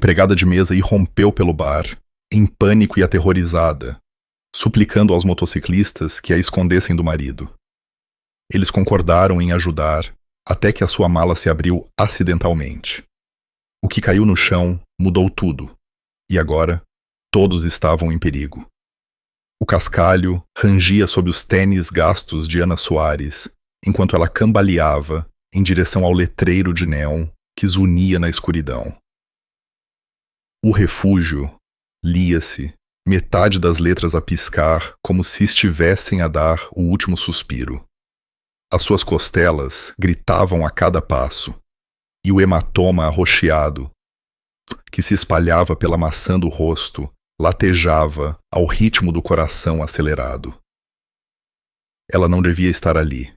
empregada de mesa irrompeu pelo bar, em pânico e aterrorizada, suplicando aos motociclistas que a escondessem do marido. Eles concordaram em ajudar, até que a sua mala se abriu acidentalmente. O que caiu no chão mudou tudo, e agora todos estavam em perigo. O cascalho rangia sob os tênis gastos de Ana Soares, enquanto ela cambaleava em direção ao letreiro de neon que zunia na escuridão. O refúgio lia-se, metade das letras a piscar, como se estivessem a dar o último suspiro. As suas costelas gritavam a cada passo, e o hematoma arroxeado, que se espalhava pela maçã do rosto, latejava ao ritmo do coração acelerado. Ela não devia estar ali.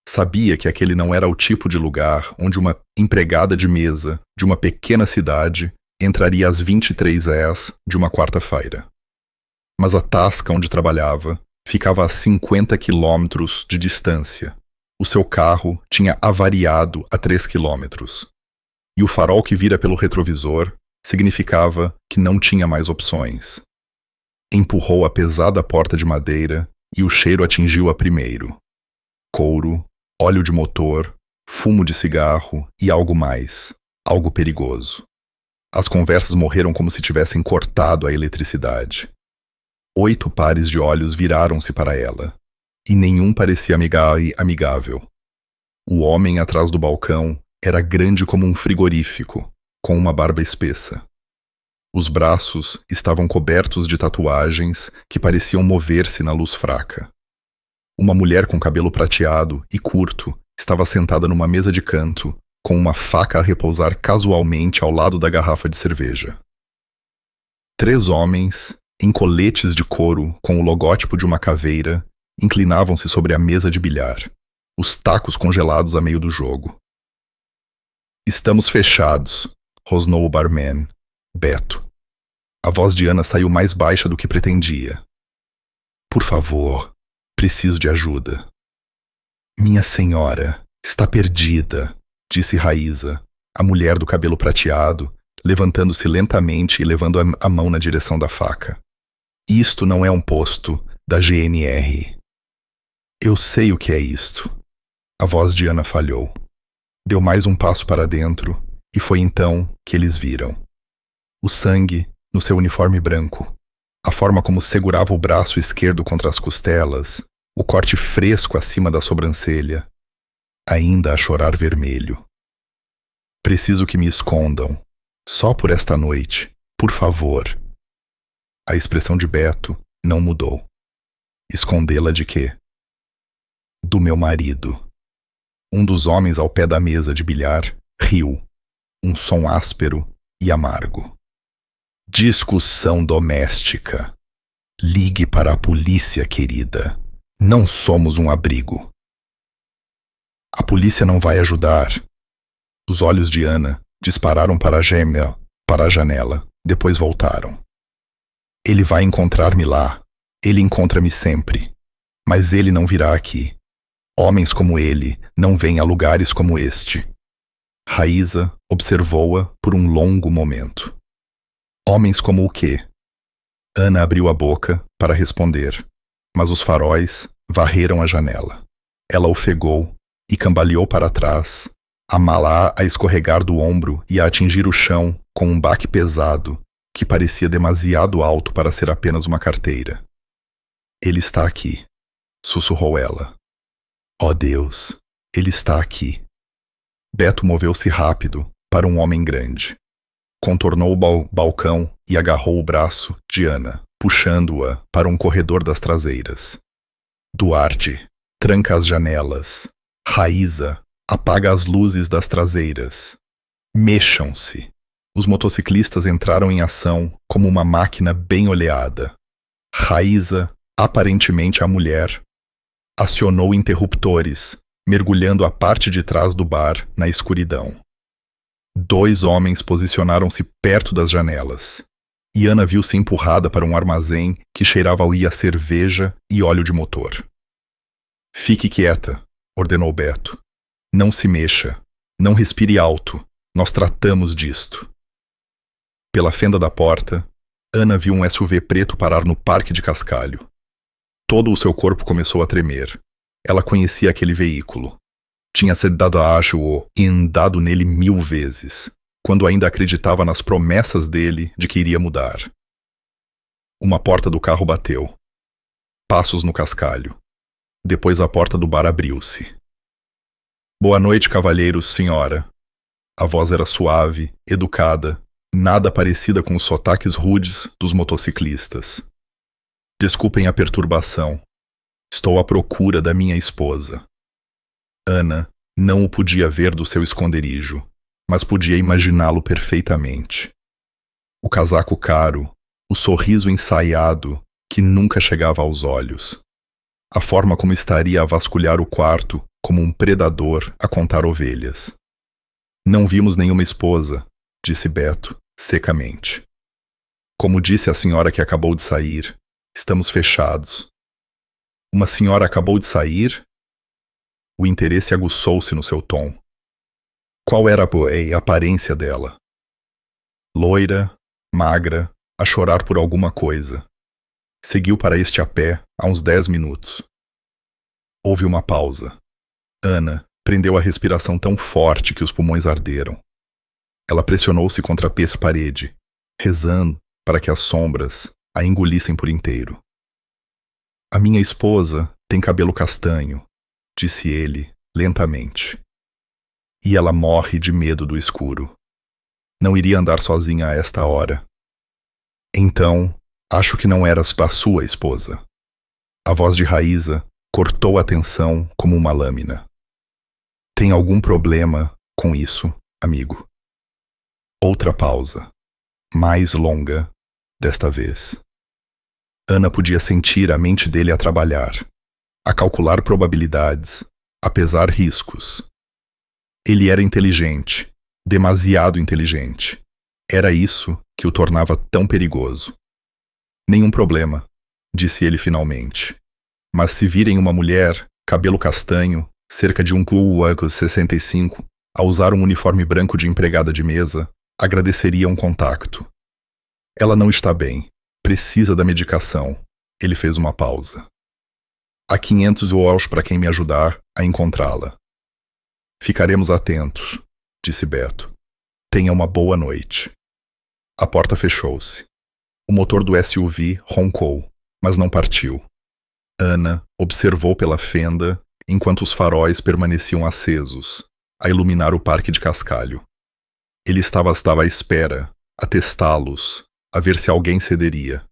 Sabia que aquele não era o tipo de lugar onde uma empregada de mesa de uma pequena cidade entraria às 23h de uma quarta-feira. Mas a tasca onde trabalhava ficava a 50 quilômetros de distância. O seu carro tinha avariado a 3 quilômetros. E o farol que vira pelo retrovisor significava que não tinha mais opções. Empurrou a pesada porta de madeira e o cheiro atingiu-a primeiro. Couro, óleo de motor, fumo de cigarro e algo mais, algo perigoso. As conversas morreram como se tivessem cortado a eletricidade. 8 pares de olhos viraram-se para ela, e nenhum parecia amigável. O homem atrás do balcão era grande como um frigorífico, com uma barba espessa. Os braços estavam cobertos de tatuagens que pareciam mover-se na luz fraca. Uma mulher com cabelo prateado e curto estava sentada numa mesa de canto, com uma faca a repousar casualmente ao lado da garrafa de cerveja. 3 homens, em coletes de couro com o logótipo de uma caveira, inclinavam-se sobre a mesa de bilhar, os tacos congelados a meio do jogo. "Estamos fechados", rosnou o barman, Beto. A voz de Ana saiu mais baixa do que pretendia. "Por favor, preciso de ajuda." "Minha senhora está perdida", disse Raíza, a mulher do cabelo prateado, levantando-se lentamente e levando a mão na direção da faca. "Isto não é um posto da GNR." "Eu sei o que é isto." A voz de Ana falhou. Deu mais um passo para dentro, e foi então que eles viram. O sangue no seu uniforme branco, a forma como segurava o braço esquerdo contra as costelas, o corte fresco acima da sobrancelha, ainda a chorar vermelho. "Preciso que me escondam, só por esta noite, por favor." A expressão de Beto não mudou. Escondê-la de quê? "Do meu marido." Um dos homens ao pé da mesa de bilhar riu, um som áspero e amargo. "Discussão doméstica. Ligue para a polícia, querida. Não somos um abrigo." "A polícia não vai ajudar." Os olhos de Ana dispararam para a janela, depois voltaram. "Ele vai encontrar-me lá. Ele encontra-me sempre. Mas ele não virá aqui. Homens como ele não vêm a lugares como este." Raíza observou-a por um longo momento. "Homens como o quê?" Ana abriu a boca para responder, mas os faróis varreram a janela. Ela ofegou e cambaleou para trás, a mala a escorregar do ombro e a atingir o chão com um baque pesado que parecia demasiado alto para ser apenas uma carteira. "Ele está aqui", sussurrou ela. "Ó Deus, ele está aqui." Beto moveu-se rápido para um homem grande. Contornou o balcão e agarrou o braço de Ana, puxando-a para um corredor das traseiras. "Duarte, tranca as janelas. Raíza, apaga as luzes das traseiras. Mexam-se." Os motociclistas entraram em ação como uma máquina bem oleada. Raíza, aparentemente a mulher, acionou interruptores, mergulhando a parte de trás do bar na escuridão. 2 homens posicionaram-se perto das janelas, e Ana viu-se empurrada para um armazém que cheirava a cerveja e óleo de motor. "Fique quieta", ordenou Beto. "Não se mexa. Não respire alto. Nós tratamos disto." Pela fenda da porta, Ana viu um SUV preto parar no parque de cascalho. Todo o seu corpo começou a tremer. Ela conhecia aquele veículo. Tinha sedado-o e andado nele 1000 vezes, quando ainda acreditava nas promessas dele de que iria mudar. Uma porta do carro bateu. Passos no cascalho. Depois a porta do bar abriu-se. Boa noite, cavalheiros, senhora. A voz era suave, educada, nada parecida com os sotaques rudes dos motociclistas. Desculpem a perturbação. Estou à procura da minha esposa. Ana não o podia ver do seu esconderijo, mas podia imaginá-lo perfeitamente. O casaco caro, o sorriso ensaiado que nunca chegava aos olhos. A forma como estaria a vasculhar o quarto como um predador a contar ovelhas. Não vimos nenhuma esposa, disse Beto, secamente. Como disse a senhora que acabou de sair, estamos fechados. Uma senhora acabou de sair? O interesse aguçou-se no seu tom. Qual era a aparência dela? Loira, magra, a chorar por alguma coisa. Seguiu para este a pé há uns 10 minutos. Houve uma pausa. Ana prendeu a respiração tão forte que os pulmões arderam. Ela pressionou-se contra a parede, rezando para que as sombras a engolissem por inteiro. A minha esposa tem cabelo castanho, disse ele, lentamente. E ela morre de medo do escuro. Não iria andar sozinha a esta hora. Então, acho que não eras a sua esposa. A voz de Raíza cortou a tensão como uma lâmina. Tem algum problema com isso, amigo? Outra pausa, mais longa, desta vez. Ana podia sentir a mente dele a trabalhar, a calcular probabilidades, a pesar riscos. Ele era inteligente, demasiado inteligente. Era isso que o tornava tão perigoso. Nenhum problema, disse ele finalmente. Mas se virem uma mulher, cabelo castanho, cerca de 1,65, a usar um uniforme branco de empregada de mesa, agradeceria um contacto. Ela não está bem. Precisa da medicação. Ele fez uma pausa. Há 500 euros para quem me ajudar a encontrá-la. Ficaremos atentos, disse Beto. Tenha uma boa noite. A porta fechou-se. O motor do SUV roncou, mas não partiu. Ana observou pela fenda enquanto os faróis permaneciam acesos, a iluminar o parque de cascalho. Ele estava à espera, a testá-los, a ver se alguém cederia.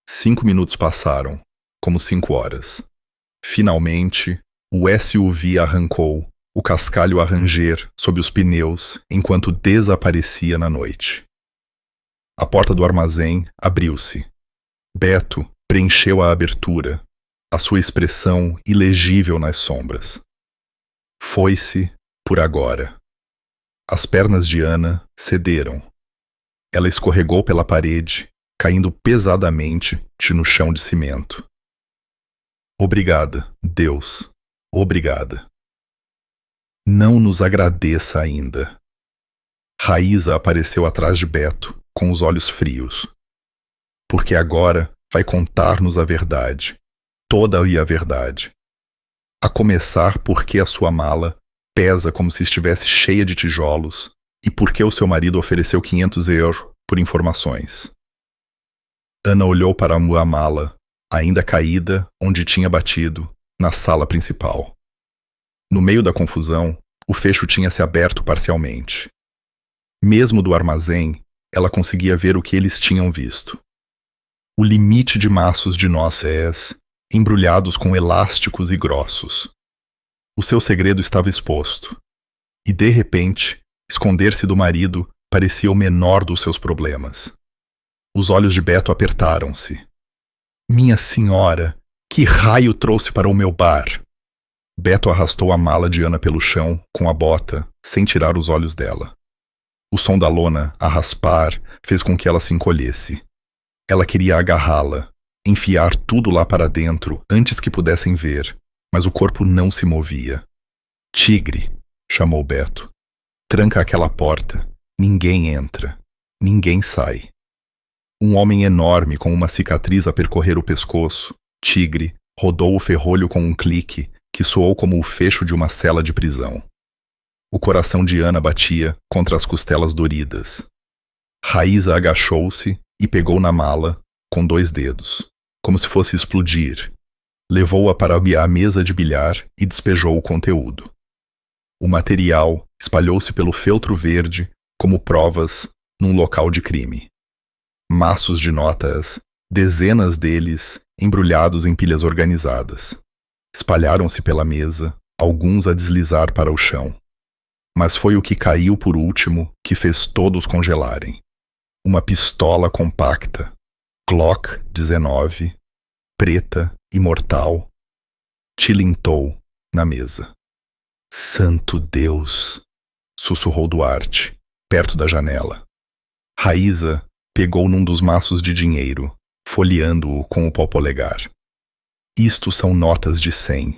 5 minutos passaram, como 5 horas. Finalmente, o SUV arrancou, o cascalho a ranger sob os pneus enquanto desaparecia na noite. A porta do armazém abriu-se. Beto preencheu a abertura, a sua expressão ilegível nas sombras. Foi-se por agora. As pernas de Ana cederam. Ela escorregou pela parede, caindo pesadamente no chão de cimento. Obrigada, Deus. Obrigada. Não nos agradeça ainda. Raíza apareceu atrás de Beto, com os olhos frios. Porque agora vai contar-nos a verdade. Toda a verdade. A começar porque a sua mala pesa como se estivesse cheia de tijolos e porque o seu marido ofereceu 500 euros por informações. Ana olhou para a mala, ainda caída onde tinha batido, na sala principal. No meio da confusão, o fecho tinha se aberto parcialmente. Mesmo do armazém, ela conseguia ver o que eles tinham visto. O limite de maços de nozes, embrulhados com elásticos e grossos. O seu segredo estava exposto. E, de repente, esconder-se do marido parecia o menor dos seus problemas. Os olhos de Beto apertaram-se. Minha senhora, que raio trouxe para o meu bar? Beto arrastou a mala de Ana pelo chão com a bota, sem tirar os olhos dela. O som da lona, a raspar, fez com que ela se encolhesse. Ela queria agarrá-la, enfiar tudo lá para dentro antes que pudessem ver, mas o corpo não se movia. Tigre, chamou Beto. Tranca aquela porta. Ninguém entra. Ninguém sai. Um homem enorme com uma cicatriz a percorrer o pescoço, tigre, rodou o ferrolho com um clique que soou como o fecho de uma cela de prisão. O coração de Ana batia contra as costelas doridas. Raíza agachou-se e pegou na mala com 2 dedos, como se fosse explodir. Levou-a para a mesa de bilhar e despejou o conteúdo. O material espalhou-se pelo feltro verde como provas num local de crime. Maços de notas, dezenas deles embrulhados em pilhas organizadas. Espalharam-se pela mesa, alguns a deslizar para o chão. Mas foi o que caiu por último que fez todos congelarem. Uma pistola compacta, Glock 19, preta e mortal, tilintou na mesa. Santo Deus! Sussurrou Duarte, perto da janela. Raíza pegou num dos maços de dinheiro, folheando-o com o pau polegar. Isto são notas de 100.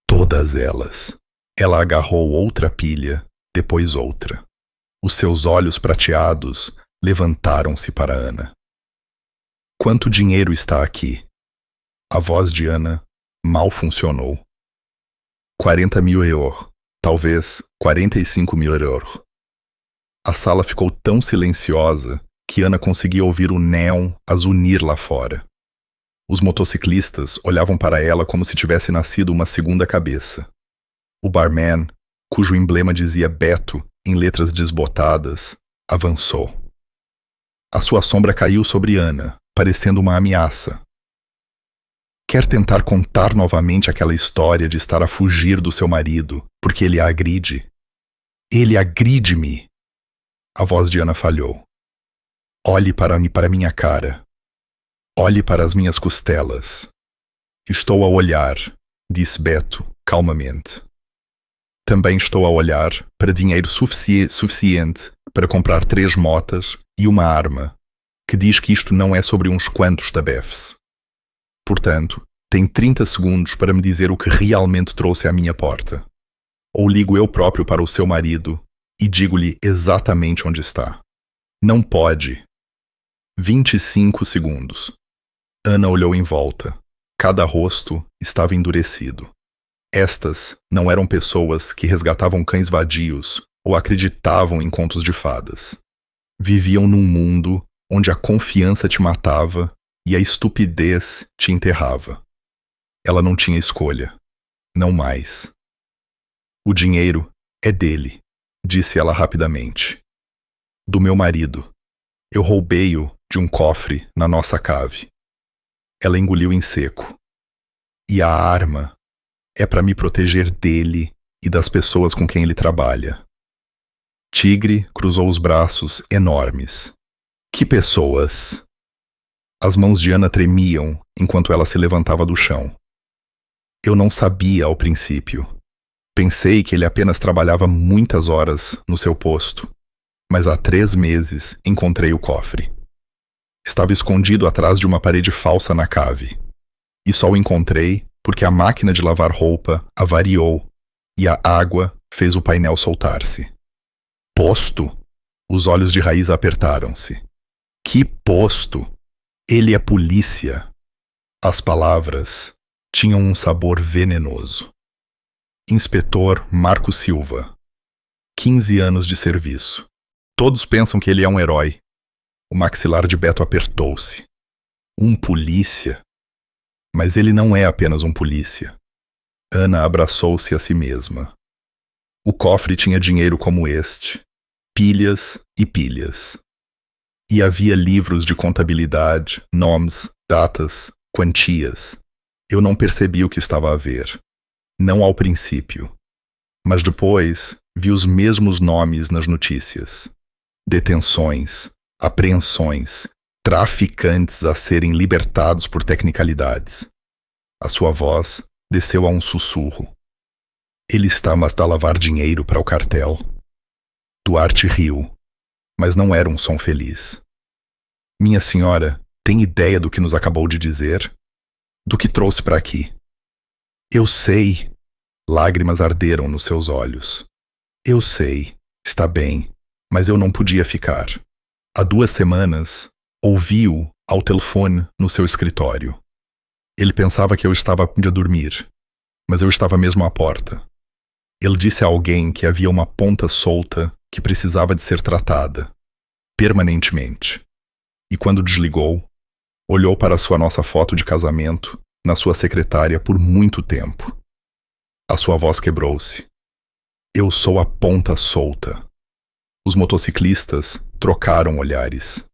Todas elas. Ela agarrou outra pilha, depois outra. Os seus olhos prateados levantaram-se para Ana. Quanto dinheiro está aqui? A voz de Ana mal funcionou. 40.000 euros, talvez 45.000 euros. A sala ficou tão silenciosa que Ana conseguia ouvir o néon a zunir lá fora. Os motociclistas olhavam para ela como se tivesse nascido uma segunda cabeça. O barman, cujo emblema dizia Beto em letras desbotadas, avançou. A sua sombra caiu sobre Ana, parecendo uma ameaça. Quer tentar contar novamente aquela história de estar a fugir do seu marido, porque ele a agride? Ele agride-me! A voz de Ana falhou. Olhe para minha cara. Olhe para as minhas costelas. Estou a olhar, disse Beto, calmamente. Também estou a olhar para dinheiro suficiente para comprar 3 motas e uma arma, que diz que isto não é sobre uns quantos tabefes. Portanto, tem 30 segundos para me dizer o que realmente trouxe à minha porta. Ou ligo eu próprio para o seu marido e digo-lhe exatamente onde está. Não pode. 25 segundos. Ana olhou em volta. Cada rosto estava endurecido. Estas não eram pessoas que resgatavam cães vadios ou acreditavam em contos de fadas. Viviam num mundo onde a confiança te matava e a estupidez te enterrava. Ela não tinha escolha. Não mais. O dinheiro é dele, disse ela rapidamente. Do meu marido. Eu roubei-o de um cofre na nossa cave. Ela engoliu em seco. E a arma é para me proteger dele e das pessoas com quem ele trabalha. Tigre cruzou os braços enormes. Que pessoas! As mãos de Ana tremiam enquanto ela se levantava do chão. Eu não sabia ao princípio. Pensei que ele apenas trabalhava muitas horas no seu posto. Mas há 3 meses encontrei o cofre. Estava escondido atrás de uma parede falsa na cave. E só o encontrei porque a máquina de lavar roupa avariou e a água fez o painel soltar-se. Posto? Os olhos de Raíza apertaram-se. Que posto? Ele é polícia. As palavras tinham um sabor venenoso. Inspetor Marco Silva. 15 anos de serviço. Todos pensam que ele é um herói. O maxilar de Beto apertou-se. Um polícia? Mas ele não é apenas um polícia. Ana abraçou-se a si mesma. O cofre tinha dinheiro como este. Pilhas e pilhas. E havia livros de contabilidade, nomes, datas, quantias. Eu não percebi o que estava a ver. Não ao princípio. Mas depois vi os mesmos nomes nas notícias. Detenções, apreensões, traficantes a serem libertados por tecnicalidades. A sua voz desceu a um sussurro. Ele está a lavar dinheiro para o cartel. Duarte riu, mas não era um som feliz. Minha senhora, tem ideia do que nos acabou de dizer? Do que trouxe para aqui? Eu sei. Lágrimas arderam nos seus olhos. Eu sei, está bem, mas eu não podia ficar. Há 2 semanas, ouvi-o ao telefone no seu escritório. Ele pensava que eu estava a ponto de dormir, mas eu estava mesmo à porta. Ele disse a alguém que havia uma ponta solta que precisava de ser tratada, permanentemente. E quando desligou, olhou para sua nossa foto de casamento na sua secretária por muito tempo. A sua voz quebrou-se. Eu sou a ponta solta. Os motociclistas trocaram olhares.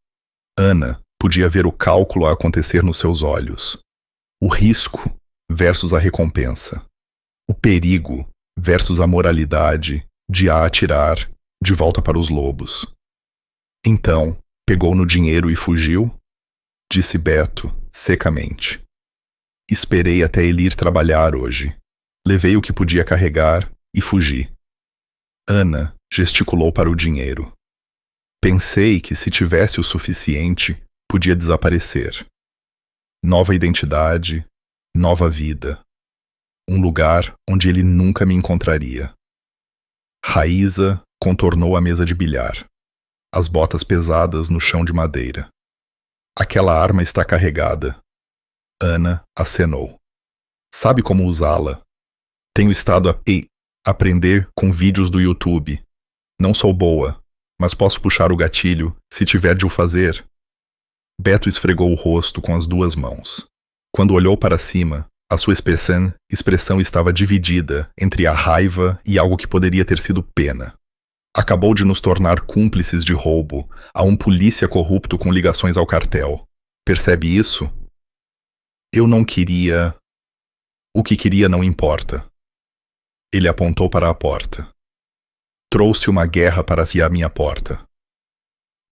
Ana podia ver o cálculo a acontecer nos seus olhos. O risco versus a recompensa. O perigo versus a moralidade de a atirar de volta para os lobos. Então, pegou no dinheiro e fugiu? Disse Beto, secamente. Esperei até ele ir trabalhar hoje. Levei o que podia carregar e fugi. Ana gesticulou para o dinheiro. Pensei que se tivesse o suficiente, podia desaparecer. Nova identidade, nova vida. Um lugar onde ele nunca me encontraria. Raíza contornou a mesa de bilhar. As botas pesadas no chão de madeira. Aquela arma está carregada. Ana acenou. Sabe como usá-la? Tenho estado a aprender com vídeos do YouTube. Não sou boa, mas posso puxar o gatilho se tiver de o fazer. Beto esfregou o rosto com as 2 mãos. Quando olhou para cima, a sua expressão estava dividida entre a raiva e algo que poderia ter sido pena. Acabou de nos tornar cúmplices de roubo a um polícia corrupto com ligações ao cartel. Percebe isso? Eu não queria... O que queria não importa. Ele apontou para a porta. Trouxe uma guerra para a minha porta.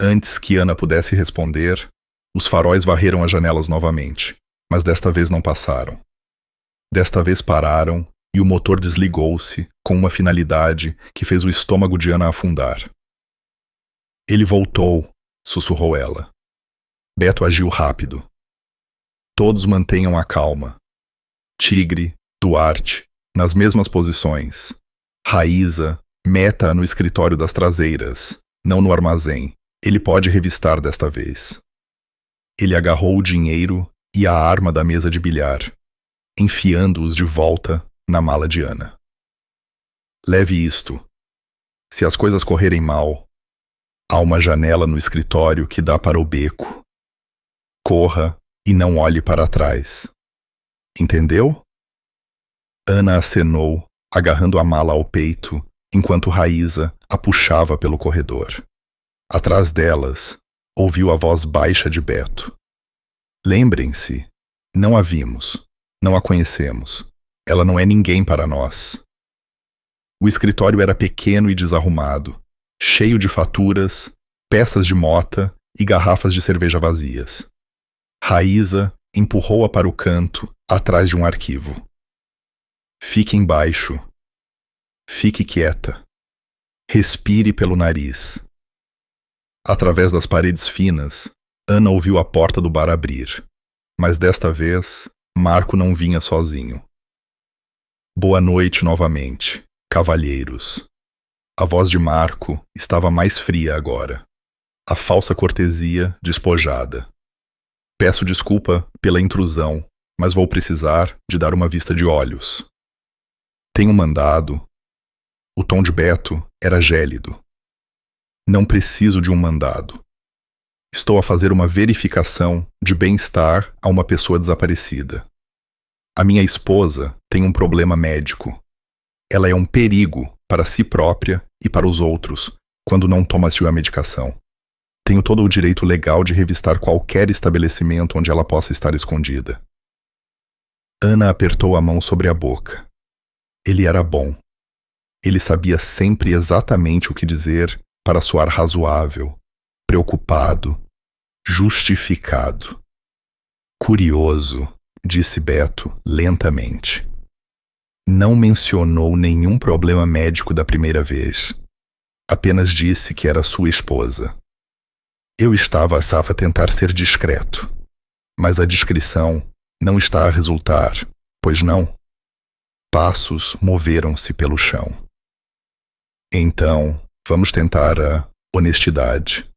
Antes que Ana pudesse responder, os faróis varreram as janelas novamente, mas desta vez não passaram. Desta vez pararam e o motor desligou-se com uma finalidade que fez o estômago de Ana afundar. Ele voltou, sussurrou ela. Beto agiu rápido. Todos mantenham a calma. Tigre, Duarte, nas mesmas posições. Raíza, meta no escritório das traseiras, não no armazém. Ele pode revistar desta vez. Ele agarrou o dinheiro e a arma da mesa de bilhar, enfiando-os de volta na mala de Ana. Leve isto. Se as coisas correrem mal, há uma janela no escritório que dá para o beco. Corra e não olhe para trás. Entendeu? Ana acenou, agarrando a mala ao peito, enquanto Raíza a puxava pelo corredor. Atrás delas, ouviu a voz baixa de Beto. Lembrem-se, não a vimos, não a conhecemos. Ela não é ninguém para nós. O escritório era pequeno e desarrumado, cheio de faturas, peças de mota e garrafas de cerveja vazias. Raíza empurrou-a para o canto, atrás de um arquivo. Fique embaixo. Fique quieta. Respire pelo nariz. Através das paredes finas, Ana ouviu a porta do bar abrir, mas desta vez, Marco não vinha sozinho. Boa noite novamente, cavalheiros. A voz de Marco estava mais fria agora. A falsa cortesia despojada. Peço desculpa pela intrusão, mas vou precisar de dar uma vista de olhos. Tenho mandado. O tom de Beto era gélido. Não preciso de um mandado. Estou a fazer uma verificação de bem-estar a uma pessoa desaparecida. A minha esposa tem um problema médico. Ela é um perigo para si própria e para os outros quando não toma sua medicação. Tenho todo o direito legal de revistar qualquer estabelecimento onde ela possa estar escondida. Ana apertou a mão sobre a boca. Ele era bom. Ele sabia sempre exatamente o que dizer para soar razoável, preocupado, justificado. Curioso, disse Beto lentamente. Não mencionou nenhum problema médico da primeira vez. Apenas disse que era sua esposa. Eu estava a tentar ser discreto, mas a discrição não está a resultar, pois não? Passos moveram-se pelo chão. Então, vamos tentar a honestidade.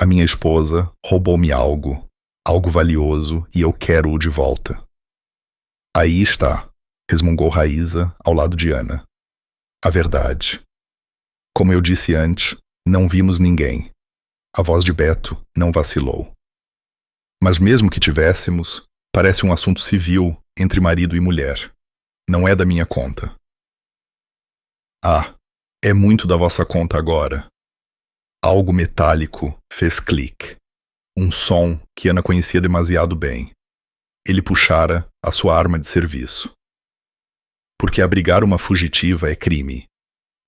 A minha esposa roubou-me algo valioso, e eu quero-o de volta. Aí está, resmungou Raíza ao lado de Ana. A verdade. Como eu disse antes, não vimos ninguém. A voz de Beto não vacilou. Mas mesmo que tivéssemos, parece um assunto civil entre marido e mulher. Não é da minha conta. Ah, é muito da vossa conta agora. Algo metálico fez clique. Um som que Ana conhecia demasiado bem. Ele puxara a sua arma de serviço. Porque abrigar uma fugitiva é crime.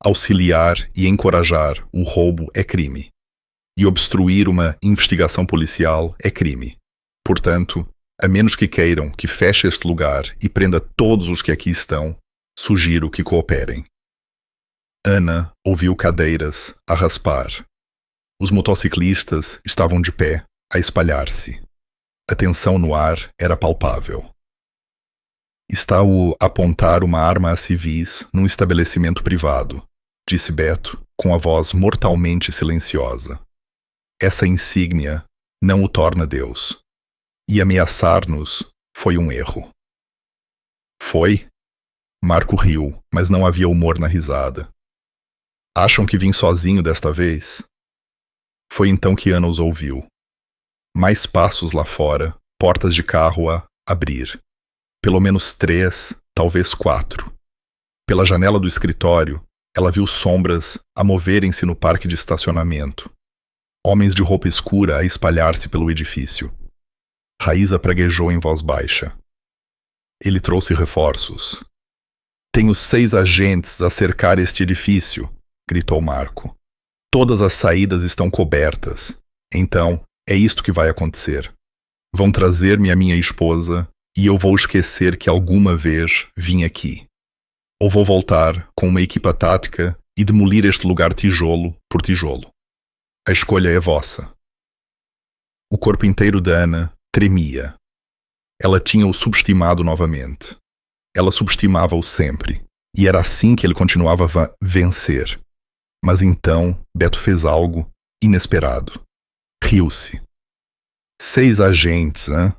Auxiliar e encorajar o roubo é crime. E obstruir uma investigação policial é crime. Portanto, a menos que queiram que feche este lugar e prenda todos os que aqui estão, sugiro que cooperem. Ana ouviu cadeiras a raspar. Os motociclistas estavam de pé, a espalhar-se. A tensão no ar era palpável. Está-o apontar uma arma a civis num estabelecimento privado, disse Beto, com a voz mortalmente silenciosa. Essa insígnia não o torna Deus. E ameaçar-nos foi um erro. Foi? Marco riu, mas não havia humor na risada. Acham que vim sozinho desta vez? Foi então que Ana os ouviu. Mais passos lá fora, portas de carro a abrir. Pelo menos 3, talvez 4. Pela janela do escritório, ela viu sombras a moverem-se no parque de estacionamento. Homens de roupa escura a espalhar-se pelo edifício. Raíza praguejou em voz baixa. Ele trouxe reforços. Tenho 6 agentes a cercar este edifício, gritou Marco. Todas as saídas estão cobertas. Então, é isto que vai acontecer. Vão trazer-me a minha esposa e eu vou esquecer que alguma vez vim aqui. Ou vou voltar com uma equipa tática e demolir este lugar tijolo por tijolo. A escolha é vossa. O corpo inteiro da Ana tremia. Ela tinha-o subestimado novamente. Ela subestimava-o sempre. E era assim que ele continuava a vencer. Mas então Beto fez algo inesperado. Riu-se. 6 agentes, hein?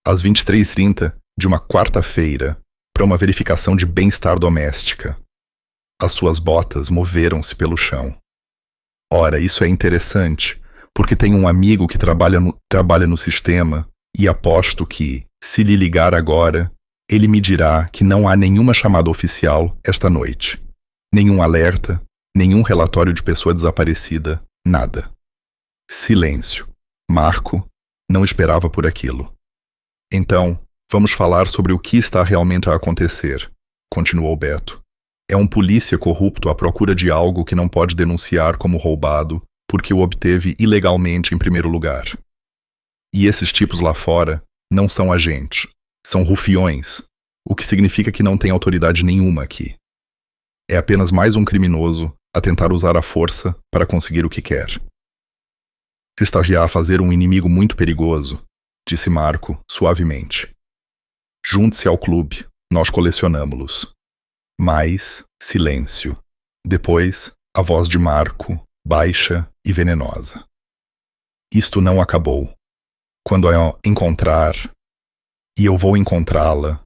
Às 23h30 de uma quarta-feira, para uma verificação de bem-estar doméstica. As suas botas moveram-se pelo chão. Ora, isso é interessante, porque tenho um amigo que trabalha no sistema e aposto que, se lhe ligar agora, ele me dirá que não há nenhuma chamada oficial esta noite. Nenhum alerta, nenhum relatório de pessoa desaparecida, nada. Silêncio. Marco não esperava por aquilo. Então, vamos falar sobre o que está realmente a acontecer, continuou Beto. É um polícia corrupto à procura de algo que não pode denunciar como roubado porque o obteve ilegalmente em primeiro lugar. E esses tipos lá fora não são agentes, são rufiões, o que significa que não tem autoridade nenhuma aqui. É apenas mais um criminoso a tentar usar a força para conseguir o que quer. Está a fazer um inimigo muito perigoso, disse Marco suavemente. Junte-se ao clube, nós colecionamo-los. Mais silêncio. Depois, a voz de Marco, baixa e venenosa. Isto não acabou. Quando a encontrar, e eu vou encontrá-la,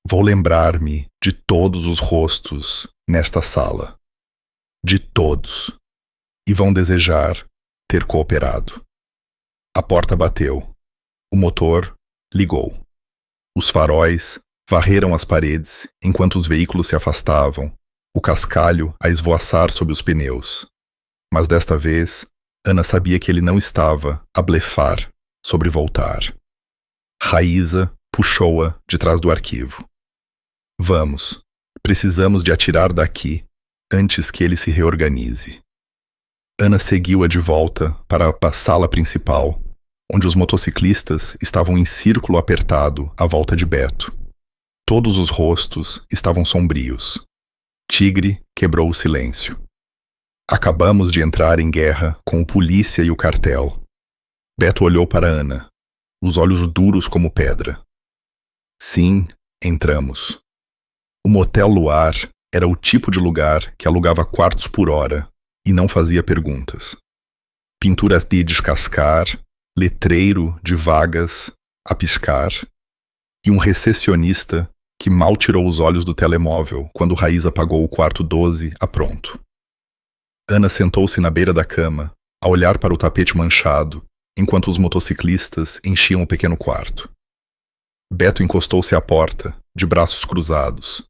vou lembrar-me de todos os rostos nesta sala. De todos. E vão desejar ter cooperado. A porta bateu. O motor ligou. Os faróis varreram as paredes enquanto os veículos se afastavam, o cascalho a esvoaçar sob os pneus. Mas desta vez, Ana sabia que ele não estava a blefar sobre voltar. Raíza puxou-a de trás do arquivo. Vamos, precisamos de atirar daqui antes que ele se reorganize. Ana seguiu-a de volta para a sala principal, onde os motociclistas estavam em círculo apertado à volta de Beto. Todos os rostos estavam sombrios. Tigre quebrou o silêncio. Acabamos de entrar em guerra com o polícia e o cartel. Beto olhou para Ana, os olhos duros como pedra. Sim, entramos. O Motel Luar era o tipo de lugar que alugava quartos por hora e não fazia perguntas. pinturas de descascar, letreiro de vagas a piscar, e um recepcionista que mal tirou os olhos do telemóvel quando Raíza pagou o quarto 12 a pronto. Ana sentou-se na beira da cama, a olhar para o tapete manchado, enquanto os motociclistas enchiam o pequeno quarto. Beto encostou-se à porta, de braços cruzados.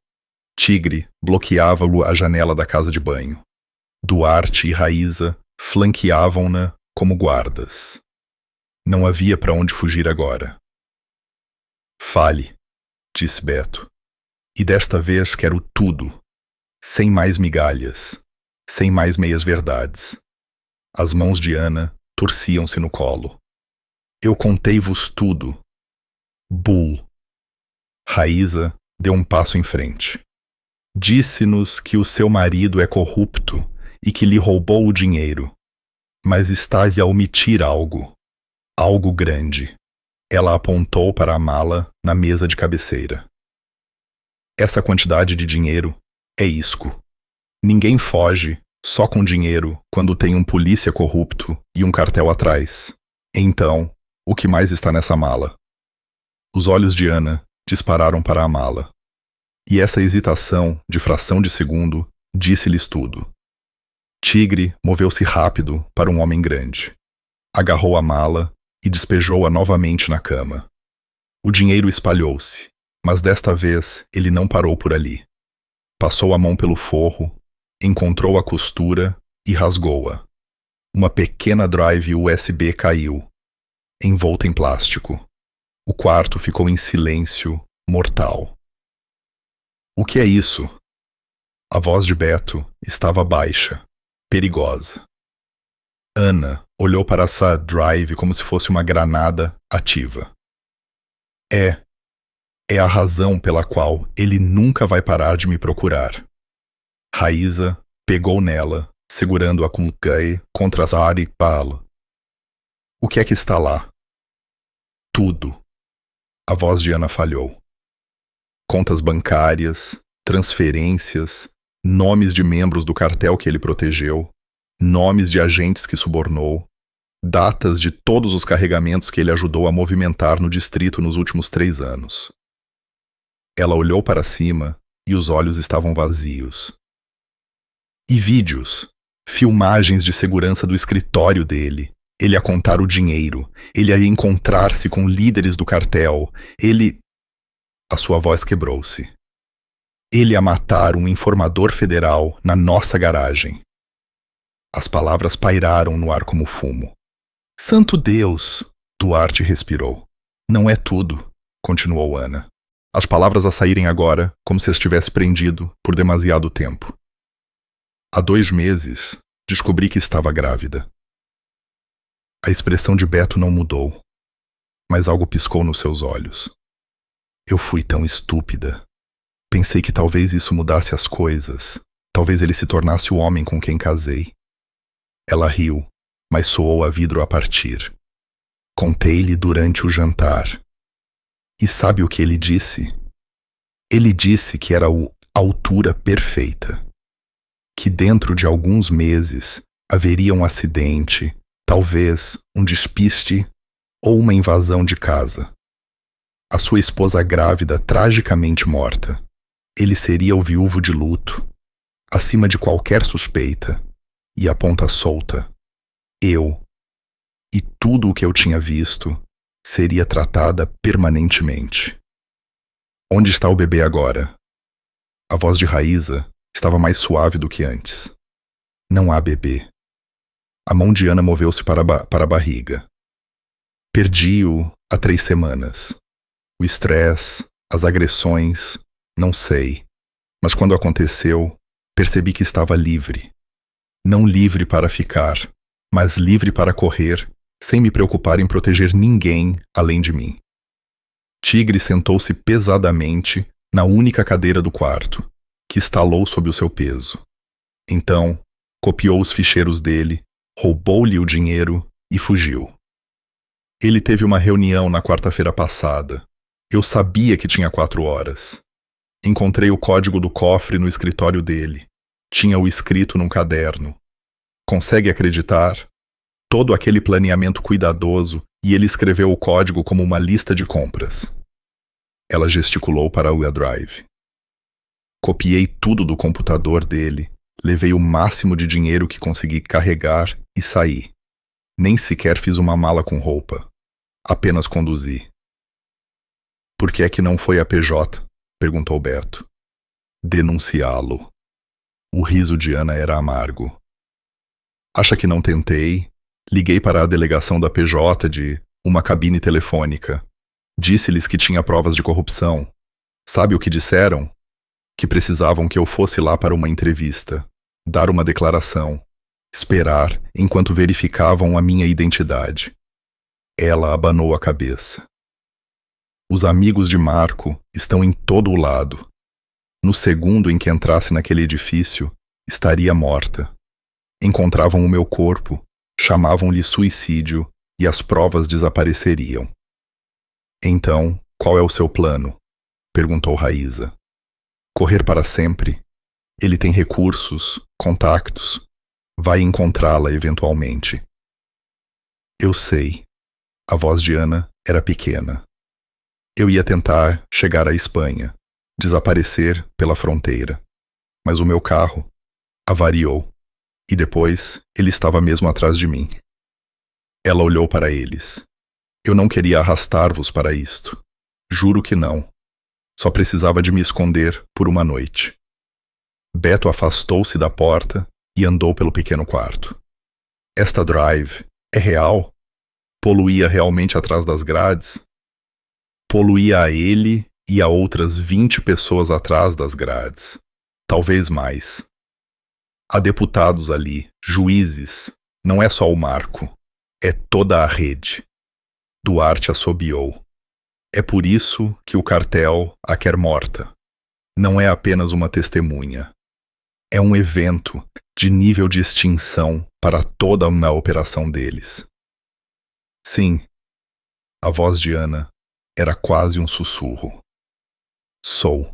Tigre bloqueava-lhe a janela da casa de banho. Duarte e Raíza flanqueavam-na como guardas. Não havia para onde fugir agora. Fale, disse Beto. E desta vez quero tudo, sem mais migalhas, sem mais meias-verdades. As mãos de Ana torciam-se no colo. Eu contei-vos tudo. Bull. Raíza deu um passo em frente. Disse-nos que o seu marido é corrupto e que lhe roubou o dinheiro. Mas estás a omitir algo. Algo grande. Ela apontou para a mala na mesa de cabeceira. Essa quantidade de dinheiro é isco. Ninguém foge só com dinheiro quando tem um polícia corrupto e um cartel atrás. Então, o que mais está nessa mala? Os olhos de Ana dispararam para a mala. E essa hesitação, de fração de segundo, disse-lhes tudo. Tigre moveu-se rápido para um homem grande. Agarrou a mala e despejou-a novamente na cama. O dinheiro espalhou-se, mas desta vez ele não parou por ali. Passou a mão pelo forro, encontrou a costura e rasgou-a. Uma pequena drive USB caiu, envolta em plástico. O quarto ficou em silêncio mortal. O que é isso? A voz de Beto estava baixa, perigosa. Ana olhou para essa drive como se fosse uma granada ativa. É a razão pela qual ele nunca vai parar de me procurar. Raíza pegou nela, segurando-a com Gai contra as palo. O que é que está lá? Tudo. A voz de Ana falhou. Contas bancárias, transferências, nomes de membros do cartel que ele protegeu, nomes de agentes que subornou, datas de todos os carregamentos que ele ajudou a movimentar no distrito nos últimos 3 anos. Ela olhou para cima e os olhos estavam vazios. E vídeos, filmagens de segurança do escritório dele, ele a contar o dinheiro, ele a encontrar-se com líderes do cartel, ele... A sua voz quebrou-se. Ele a matar um informador federal na nossa garagem. As palavras pairaram no ar como fumo. Santo Deus! Duarte respirou. Não é tudo, continuou Ana. As palavras a saírem agora, como se estivesse prendido por demasiado tempo. Há 2 meses, descobri que estava grávida. A expressão de Beto não mudou, mas algo piscou nos seus olhos. Eu fui tão estúpida. Pensei que talvez isso mudasse as coisas. Talvez ele se tornasse o homem com quem casei. Ela riu, mas soou a vidro a partir. Contei-lhe durante o jantar. E sabe o que ele disse? Ele disse que era a altura perfeita. Que dentro de alguns meses haveria um acidente, talvez um despiste ou uma invasão de casa. A sua esposa grávida tragicamente morta. Ele seria o viúvo de luto, acima de qualquer suspeita, e a ponta solta. Eu, e tudo o que eu tinha visto, seria tratada permanentemente. Onde está o bebê agora? A voz de Raíza estava mais suave do que antes. Não há bebê. A mão de Ana moveu-se para a barriga. Perdi-o há 3 semanas. O estresse, as agressões, não sei. Mas quando aconteceu, percebi que estava livre. Não livre para ficar, mas livre para correr, sem me preocupar em proteger ninguém além de mim. Tigre sentou-se pesadamente na única cadeira do quarto, que estalou sob o seu peso. Então, copiou os ficheiros dele, roubou-lhe o dinheiro e fugiu. Ele teve uma reunião na quarta-feira passada. Eu sabia que tinha 4 horas. Encontrei o código do cofre no escritório dele. Tinha-o escrito num caderno. Consegue acreditar? Todo aquele planeamento cuidadoso e ele escreveu o código como uma lista de compras. Ela gesticulou para o drive. Copiei tudo do computador dele, levei o máximo de dinheiro que consegui carregar e saí. Nem sequer fiz uma mala com roupa. Apenas conduzi. Por que é que não foi a PJ? Perguntou Beto. Denunciá-lo. O riso de Ana era amargo. Acha que não tentei? Liguei para a delegação da PJ de uma cabine telefônica. Disse-lhes que tinha provas de corrupção. Sabe o que disseram? Que precisavam que eu fosse lá para uma entrevista, dar uma declaração, esperar enquanto verificavam a minha identidade. Ela abanou a cabeça. Os amigos de Marco estão em todo o lado. No segundo em que entrasse naquele edifício, estaria morta. Encontravam o meu corpo, chamavam-lhe suicídio e as provas desapareceriam. Então, qual é o seu plano? Perguntou Raíza. Correr para sempre? Ele tem recursos, contactos. Vai encontrá-la eventualmente. Eu sei. A voz de Ana era pequena. Eu ia tentar chegar à Espanha, desaparecer pela fronteira. Mas o meu carro avariou. E depois ele estava mesmo atrás de mim. Ela olhou para eles. Eu não queria arrastar-vos para isto. Juro que não. Só precisava de me esconder por uma noite. Beto afastou-se da porta e andou pelo pequeno quarto. Esta drive é real? Poluía realmente atrás das grades? Poluía a ele e a outras 20 pessoas atrás das grades. Talvez mais. Há deputados ali, juízes. Não é só o Marco. É toda a rede. Duarte assobiou. É por isso que o cartel a quer morta. Não é apenas uma testemunha. É um evento de nível de extinção para toda uma operação deles. Sim, a voz de Ana era quase um sussurro. Sou.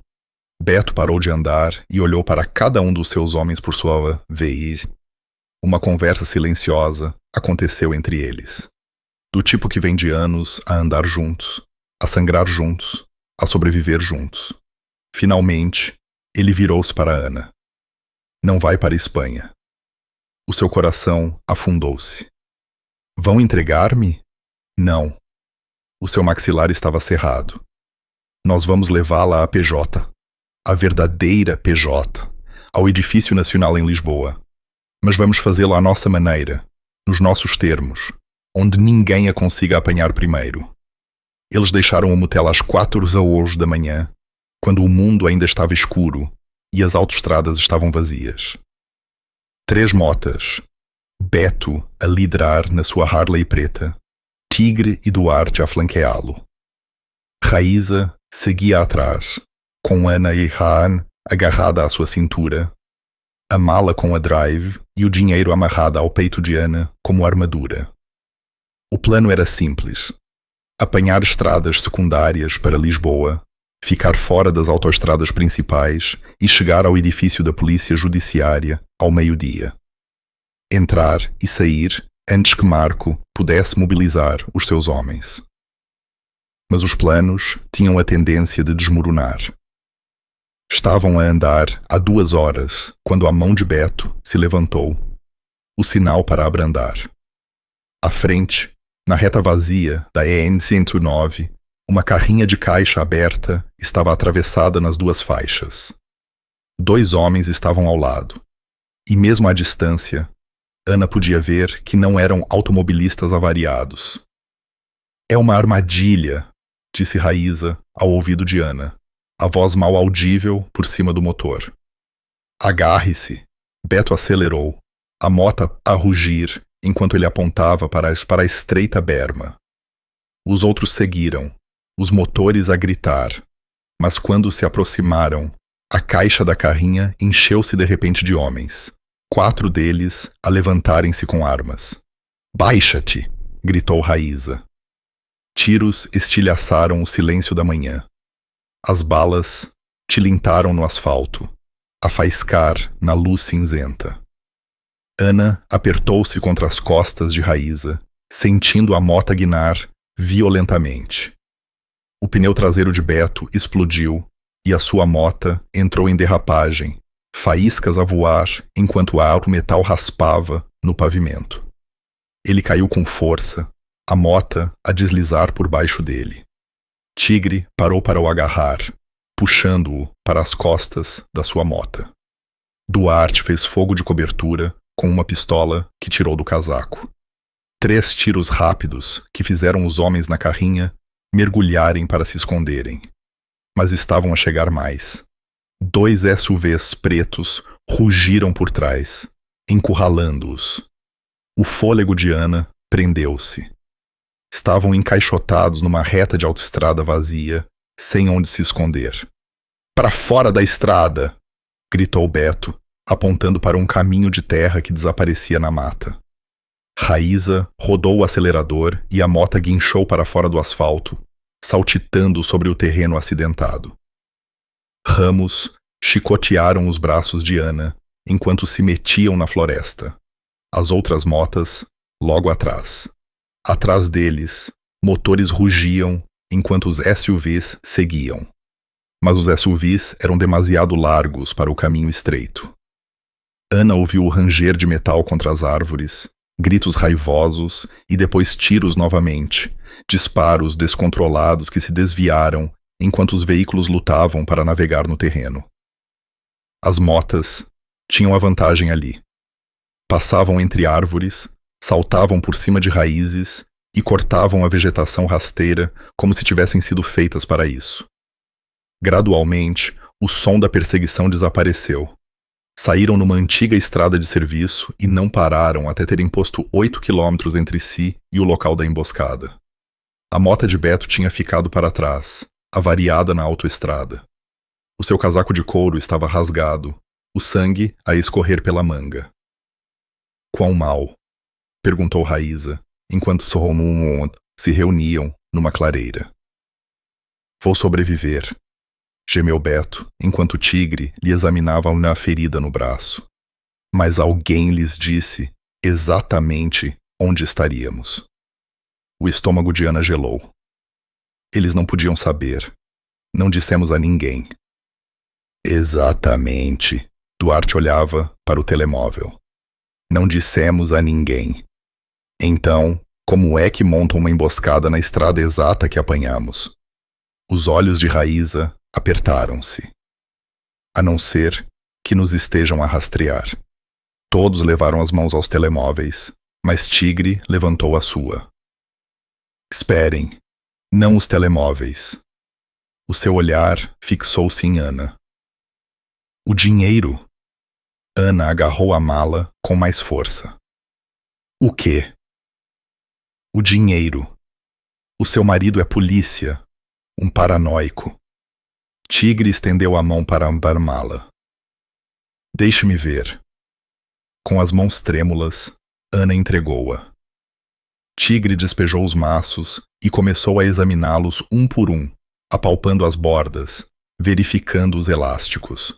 Beto parou de andar e olhou para cada um dos seus homens por sua vez. Uma conversa silenciosa aconteceu entre eles. Do tipo que vem de anos a andar juntos, a sangrar juntos, a sobreviver juntos. Finalmente, ele virou-se para Ana. Não vai para a Espanha. O seu coração afundou-se. Vão entregar-me? Não. O seu maxilar estava cerrado. Nós vamos levá-la à PJ. A verdadeira PJ. Ao Edifício Nacional em Lisboa. Mas vamos fazê-lo à nossa maneira, nos nossos termos, onde ninguém a consiga apanhar primeiro. Eles deixaram o motel às 4h da manhã, quando o mundo ainda estava escuro e as autoestradas estavam vazias. 3 motas. Beto a liderar na sua Harley preta, Tigre e Duarte a flanqueá-lo. Raíza seguia atrás, com Ana e Haan agarrada à sua cintura, a mala com a drive e o dinheiro amarrado ao peito de Ana como armadura. O plano era simples. Apanhar estradas secundárias para Lisboa, ficar fora das autoestradas principais e chegar ao edifício da Polícia Judiciária ao meio-dia. Entrar e sair antes que Marco pudesse mobilizar os seus homens. Mas os planos tinham a tendência de desmoronar. Estavam a andar há 2 horas quando a mão de Beto se levantou, o sinal para abrandar. À frente, na reta vazia da EN 109, uma carrinha de caixa aberta estava atravessada nas 2 faixas. 2 homens estavam ao lado, e mesmo à distância, Ana podia ver que não eram automobilistas avariados. É uma armadilha, disse Raíza ao ouvido de Ana, a voz mal audível por cima do motor. Agarre-se! Beto acelerou, a mota a rugir enquanto ele apontava para a estreita berma. Os outros seguiram, os motores a gritar, mas quando se aproximaram, a caixa da carrinha encheu-se de repente de homens, 4 deles a levantarem-se com armas. Baixa-te! Gritou Raíza. Tiros estilhaçaram o silêncio da manhã. As balas tilintaram no asfalto, a faiscar na luz cinzenta. Ana apertou-se contra as costas de Raíza, sentindo a mota guinar violentamente. O pneu traseiro de Beto explodiu e a sua mota entrou em derrapagem, faíscas a voar enquanto o metal raspava no pavimento. Ele caiu com força, a mota a deslizar por baixo dele. Tigre parou para o agarrar, puxando-o para as costas da sua mota. Duarte fez fogo de cobertura com uma pistola que tirou do casaco. 3 tiros rápidos que fizeram os homens na carrinha mergulharem para se esconderem. Mas estavam a chegar mais. 2 SUVs pretos rugiram por trás, encurralando-os. O fôlego de Ana prendeu-se. Estavam encaixotados numa reta de autoestrada vazia, sem onde se esconder. "Para fora da estrada!" gritou Beto, apontando para um caminho de terra que desaparecia na mata. Raíza rodou o acelerador e a mota guinchou para fora do asfalto, saltitando sobre o terreno acidentado. Ramos chicotearam os braços de Ana enquanto se metiam na floresta. As outras motas, logo atrás. Atrás deles, motores rugiam enquanto os SUVs seguiam. Mas os SUVs eram demasiado largos para o caminho estreito. Ana ouviu o ranger de metal contra as árvores, gritos raivosos e depois tiros novamente, disparos descontrolados que se desviaram enquanto os veículos lutavam para navegar no terreno. As motas tinham a vantagem ali. Passavam entre árvores, saltavam por cima de raízes e cortavam a vegetação rasteira como se tivessem sido feitas para isso. Gradualmente, o som da perseguição desapareceu. Saíram numa antiga estrada de serviço e não pararam até terem posto 8 quilômetros entre si e o local da emboscada. A mota de Beto tinha ficado para trás, avariada na autoestrada. O seu casaco de couro estava rasgado, o sangue a escorrer pela manga. "Quão mal?" perguntou Raíza, enquanto Soromum se reuniam numa clareira. "Vou sobreviver", gemeu Beto, enquanto o tigre lhe examinava uma ferida no braço. Mas alguém lhes disse exatamente onde estaríamos. O estômago de Ana gelou. Eles não podiam saber. Não dissemos a ninguém. Exatamente. Duarte olhava para o telemóvel. Não dissemos a ninguém. Então, como é que montam uma emboscada na estrada exata que apanhamos? Os olhos de Raíza apertaram-se. A não ser que nos estejam a rastrear. Todos levaram as mãos aos telemóveis, mas Tigre levantou a sua. Esperem, não os telemóveis. O seu olhar fixou-se em Ana. O dinheiro! Ana agarrou a mala com mais força. O quê? O dinheiro. O seu marido é polícia, um paranoico. Tigre estendeu a mão para a mala. Deixe-me ver. Com as mãos trêmulas, Ana entregou-a. Tigre despejou os maços e começou a examiná-los um por um, apalpando as bordas, verificando os elásticos.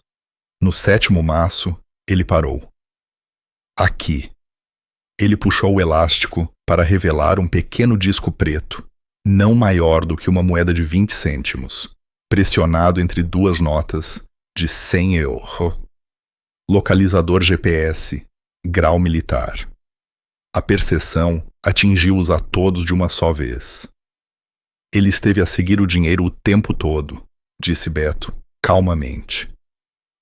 No 7º maço, ele parou. Aqui. Ele puxou o elástico para revelar um pequeno disco preto, não maior do que uma moeda de 20 cêntimos, pressionado entre 2 notas de 100 euros. Localizador GPS, grau militar. A percepção atingiu-os a todos de uma só vez. Ele esteve a seguir o dinheiro o tempo todo, disse Beto, calmamente.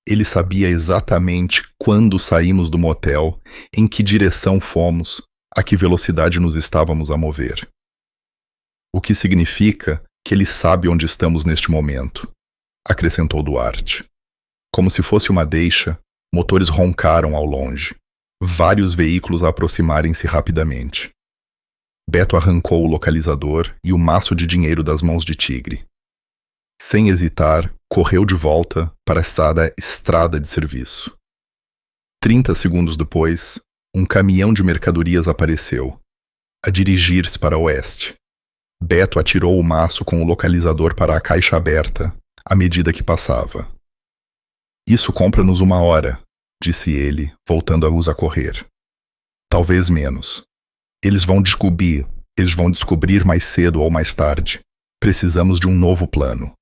Ele sabia exatamente quando saímos do motel, em que direção fomos, a que velocidade nos estávamos a mover. O que significa que ele sabe onde estamos neste momento, acrescentou Duarte. Como se fosse uma deixa, motores roncaram ao longe. Vários veículos a aproximarem-se rapidamente. Beto arrancou o localizador e o maço de dinheiro das mãos de Tigre. Sem hesitar, correu de volta para essa estrada de serviço. 30 segundos depois, um caminhão de mercadorias apareceu, a dirigir-se para o oeste. Beto atirou o maço com o localizador para a caixa aberta, à medida que passava. Isso compra-nos 1 hora, disse ele, voltando a correr. Talvez menos. Eles vão descobrir mais cedo ou mais tarde. Precisamos de um novo plano.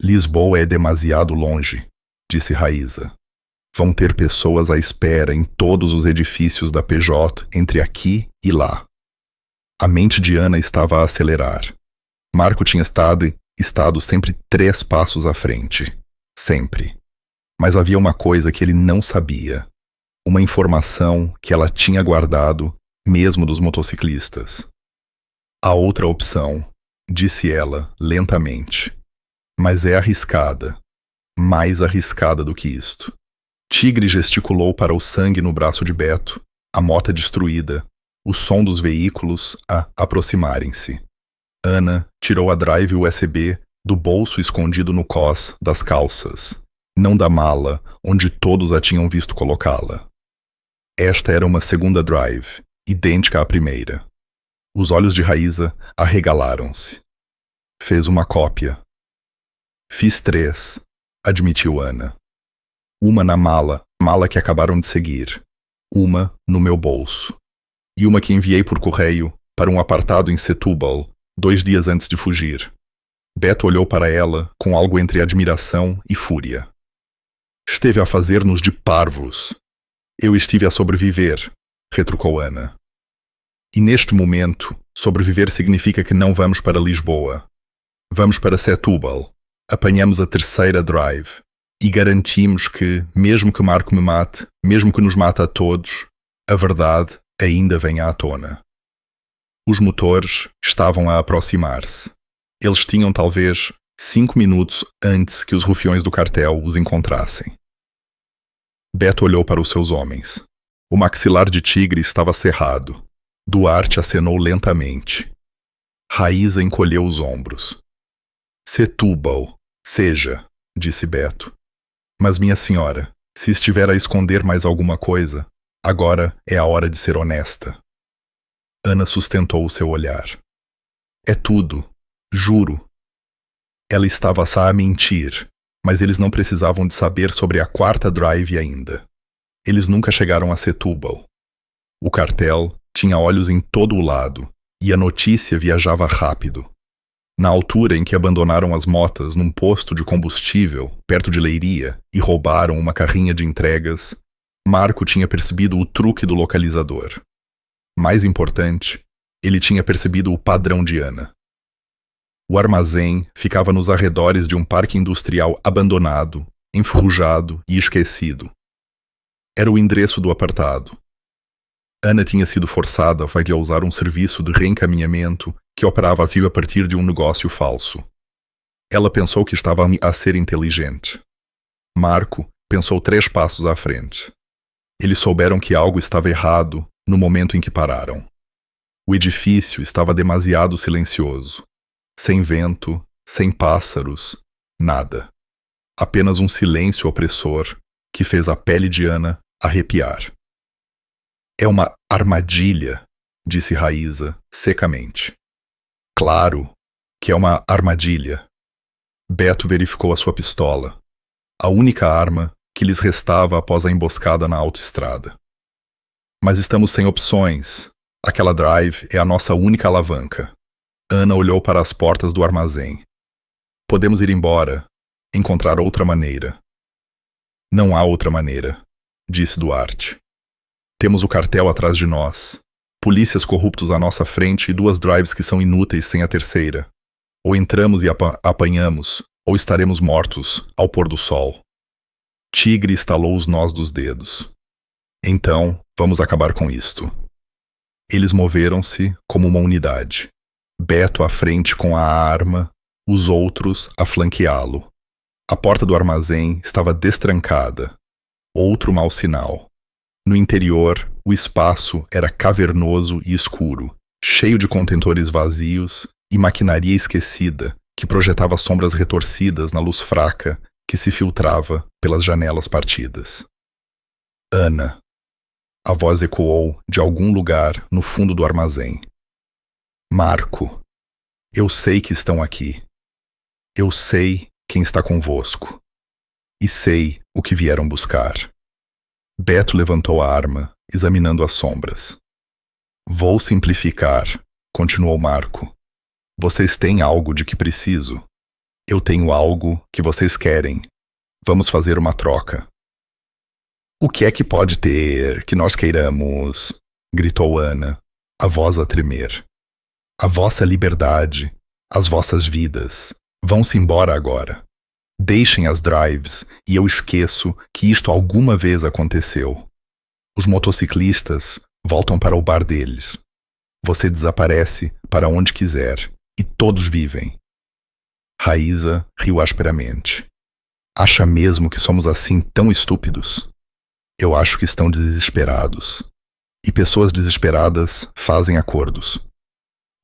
Lisboa é demasiado longe, disse Raíza. Vão ter pessoas à espera em todos os edifícios da PJ entre aqui e lá. A mente de Ana estava a acelerar. Marco tinha estado sempre 3 passos à frente. Sempre. Mas havia uma coisa que ele não sabia. Uma informação que ela tinha guardado, mesmo dos motociclistas. A outra opção, disse ela, lentamente. Mas é arriscada. Mais arriscada do que isto. Tigre gesticulou para o sangue no braço de Beto, a mota destruída, o som dos veículos a aproximarem-se. Ana tirou a drive USB do bolso escondido no cós das calças, não da mala onde todos a tinham visto colocá-la. Esta era uma segunda drive, idêntica à primeira. Os olhos de Raíza arregalaram-se. Fez uma cópia. Fiz 3, admitiu Ana. Uma na mala que acabaram de seguir. Uma no meu bolso. E uma que enviei por correio para um apartado em Setúbal, 2 dias antes de fugir. Beto olhou para ela com algo entre admiração e fúria. Esteve a fazer-nos de parvos. Eu estive a sobreviver, retrucou Ana. E neste momento, sobreviver significa que não vamos para Lisboa. Vamos para Setúbal. Apanhamos a terceira drive. E garantimos que, mesmo que Marco me mate, mesmo que nos mate a todos, a verdade ainda venha à tona. Os motores estavam a aproximar-se. Eles tinham talvez 5 minutos antes que os rufiões do cartel os encontrassem. Beto olhou para os seus homens. O maxilar de Tigre estava cerrado. Duarte acenou lentamente. Raíza encolheu os ombros. Setúbal, seja, disse Beto. Mas minha senhora, se estiver a esconder mais alguma coisa, agora é a hora de ser honesta. Ana sustentou o seu olhar. É tudo, juro. Ela estava-se a mentir, mas eles não precisavam de saber sobre a 4ª drive ainda. Eles nunca chegaram a Setúbal. O cartel tinha olhos em todo o lado, e a notícia viajava rápido. Na altura em que abandonaram as motas num posto de combustível, perto de Leiria, e roubaram uma carrinha de entregas, Marco tinha percebido o truque do localizador. Mais importante, ele tinha percebido o padrão de Ana. O armazém ficava nos arredores de um parque industrial abandonado, enferrujado e esquecido. Era o endereço do apartado. Ana tinha sido forçada a usar um serviço de reencaminhamento que operava a partir de um negócio falso. Ela pensou que estava a ser inteligente. Marco pensou 3 passos à frente. Eles souberam que algo estava errado no momento em que pararam. O edifício estava demasiado silencioso. Sem vento, sem pássaros, nada. Apenas um silêncio opressor que fez a pele de Ana arrepiar. É uma armadilha, disse Raíza secamente. Claro que é uma armadilha. Beto verificou a sua pistola, a única arma que lhes restava após a emboscada na autoestrada. Mas estamos sem opções. Aquela drive é a nossa única alavanca. Ana olhou para as portas do armazém. Podemos ir embora, encontrar outra maneira. Não há outra maneira, disse Duarte. Temos o cartel atrás de nós. Polícias corruptos à nossa frente e 2 drives que são inúteis sem a terceira. Ou entramos e apanhamos, ou estaremos mortos ao pôr do sol. Tigre estalou os nós dos dedos. Então, vamos acabar com isto. Eles moveram-se como uma unidade. Beto à frente com a arma, os outros a flanqueá-lo. A porta do armazém estava destrancada. Outro mau sinal. No interior, o espaço era cavernoso e escuro, cheio de contentores vazios e maquinaria esquecida que projetava sombras retorcidas na luz fraca que se filtrava pelas janelas partidas. Ana. A voz ecoou de algum lugar no fundo do armazém. Marco. Eu sei que estão aqui. Eu sei quem está convosco. E sei o que vieram buscar. Beto levantou a arma examinando as sombras. Vou simplificar, continuou Marco. Vocês têm algo de que preciso. Eu tenho algo que vocês querem. Vamos fazer uma troca. O que é que pode ter que nós queiramos? Gritou Ana, a voz a tremer. A vossa liberdade, as vossas vidas. Vão-se embora agora. Deixem as drives e eu esqueço que isto alguma vez aconteceu. Os motociclistas voltam para o bar deles. Você desaparece para onde quiser e todos vivem. Raíza riu asperamente. Acha mesmo que somos assim tão estúpidos? Eu acho que estão desesperados. E pessoas desesperadas fazem acordos.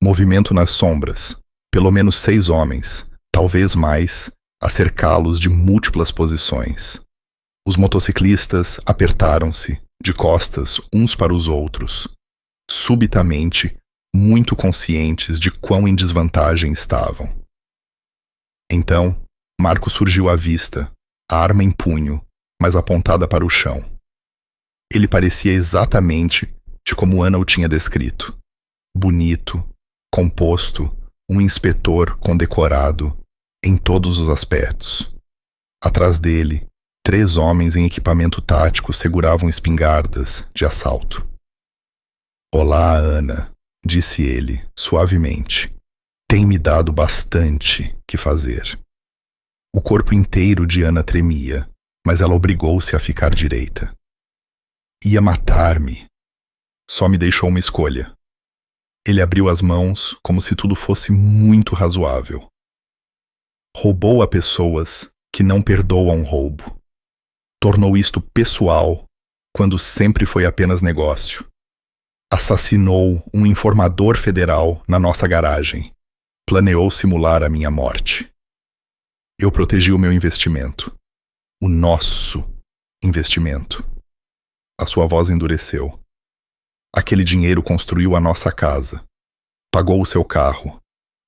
Movimento nas sombras. Pelo menos 6 homens, talvez mais, a cercá-los de múltiplas posições. Os motociclistas apertaram-se, de costas uns para os outros. Subitamente, muito conscientes de quão em desvantagem estavam. Então, Marco surgiu à vista, a arma em punho, mas apontada para o chão. Ele parecia exatamente de como Ana o tinha descrito. Bonito, composto, um inspetor condecorado em todos os aspectos. Atrás dele, 3 homens em equipamento tático seguravam espingardas de assalto. Olá, Ana, disse ele, suavemente. Tem me dado bastante que fazer. O corpo inteiro de Ana tremia, mas ela obrigou-se a ficar direita. Ia matar-me. Só me deixou uma escolha. Ele abriu as mãos como se tudo fosse muito razoável. Roubou a pessoas que não perdoam roubo. Tornou isto pessoal, quando sempre foi apenas negócio. Assassinou um informador federal na nossa garagem. Planeou simular a minha morte. Eu protegi o meu investimento. O nosso investimento. A sua voz endureceu. Aquele dinheiro construiu a nossa casa. Pagou o seu carro.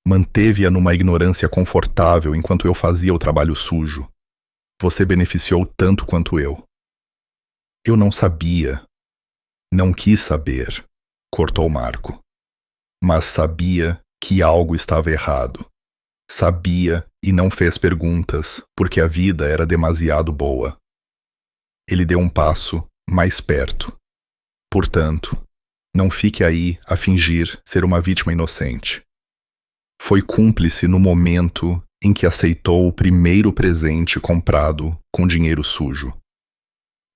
Manteve-a numa ignorância confortável enquanto eu fazia o trabalho sujo. Você beneficiou tanto quanto eu. Eu não sabia. Não quis saber, cortou Marco. Mas sabia que algo estava errado. Sabia e não fez perguntas, porque a vida era demasiado boa. Ele deu um passo mais perto. Portanto, não fique aí a fingir ser uma vítima inocente. Foi cúmplice no momento em que aceitou o primeiro presente comprado com dinheiro sujo.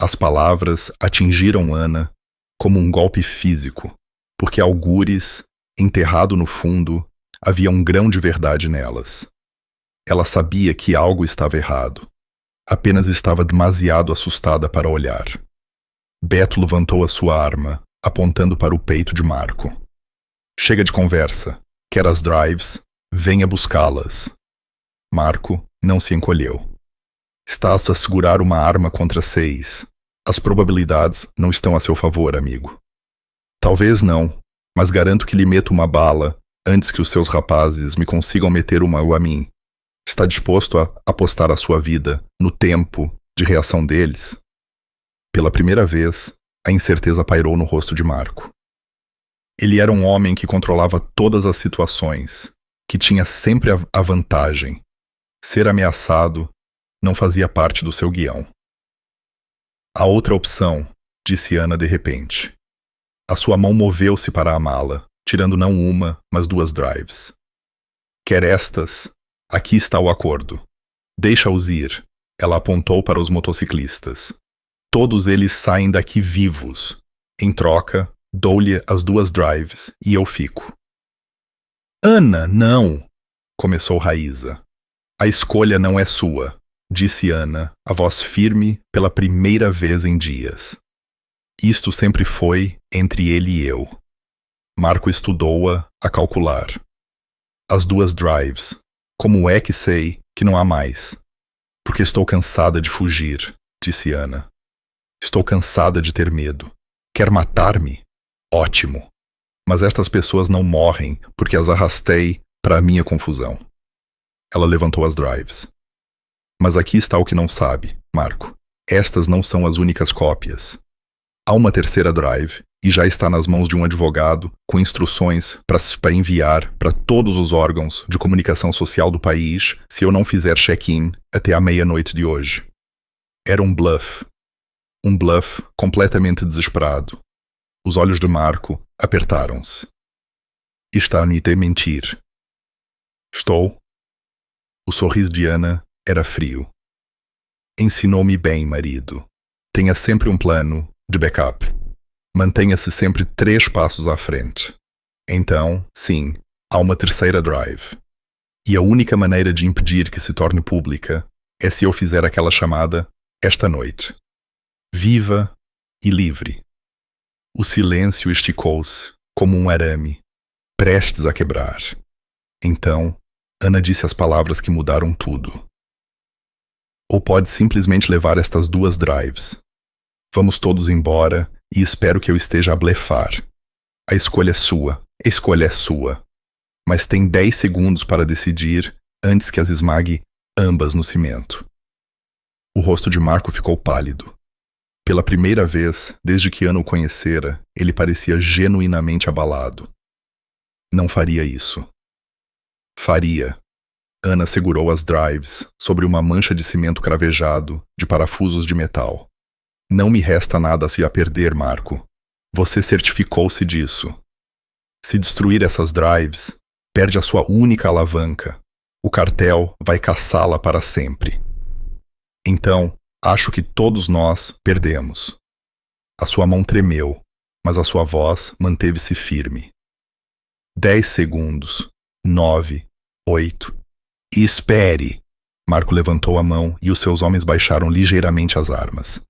As palavras atingiram Ana como um golpe físico, porque algures, enterrado no fundo, havia um grão de verdade nelas. Ela sabia que algo estava errado. Apenas estava demasiado assustada para olhar. Beto levantou a sua arma, apontando para o peito de Marco. Chega de conversa. Quer as drives? Venha buscá-las. Marco não se encolheu. Estás a segurar uma arma contra 6. As probabilidades não estão a seu favor, amigo. Talvez não, mas garanto que lhe meto uma bala antes que os seus rapazes me consigam meter uma a mim. Está disposto a apostar a sua vida no tempo de reação deles? Pela primeira vez, a incerteza pairou no rosto de Marco. Ele era um homem que controlava todas as situações, que tinha sempre a vantagem. Ser ameaçado não fazia parte do seu guião. A outra opção, disse Ana de repente. A sua mão moveu-se para a mala, tirando não uma, mas 2 drives. Quer estas? Aqui está o acordo. Deixa-os ir. Ela apontou para os motociclistas. Todos eles saem daqui vivos. Em troca, dou-lhe as 2 drives e eu fico. Ana, não! Começou Raíza. A escolha não é sua, disse Ana, a voz firme pela primeira vez em dias. Isto sempre foi entre ele e eu. Marco estudou-a a calcular. As 2 drives. Como é que sei que não há mais? Porque estou cansada de fugir, disse Ana. Estou cansada de ter medo. Quer matar-me? Ótimo. Mas estas pessoas não morrem porque as arrastei para a minha confusão. Ela levantou as drives. Mas aqui está o que não sabe, Marco. Estas não são as únicas cópias. Há uma terceira drive e já está nas mãos de um advogado com instruções para enviar para todos os órgãos de comunicação social do país se eu não fizer check-in até a meia-noite de hoje. Era um bluff. Um bluff completamente desesperado. Os olhos de Marco apertaram-se. Está-me a mentir. Estou? O sorriso de Ana era frio. Ensinou-me bem, marido. Tenha sempre um plano de backup. Mantenha-se sempre 3 passos à frente. Então, sim, há uma terceira drive. E a única maneira de impedir que se torne pública é se eu fizer aquela chamada esta noite. Viva e livre. O silêncio esticou-se como um arame, prestes a quebrar. Então, Ana disse as palavras que mudaram tudo. Ou pode simplesmente levar estas 2 drives. Vamos todos embora e espero que eu esteja a blefar. A escolha é sua, a escolha é sua. Mas tem 10 segundos para decidir antes que as esmague ambas no cimento. O rosto de Marco ficou pálido. Pela primeira vez, desde que Ana o conhecera, ele parecia genuinamente abalado. Não faria isso. Faria. Ana segurou as drives sobre uma mancha de cimento cravejado de parafusos de metal. Não me resta nada a se a perder, Marco. Você certificou-se disso. Se destruir essas drives, perde a sua única alavanca. O cartel vai caçá-la para sempre. Então, acho que todos nós perdemos. A sua mão tremeu, mas a sua voz manteve-se firme. 10 segundos. 9, 8. Espere! Marco levantou a mão e os seus homens baixaram ligeiramente as armas.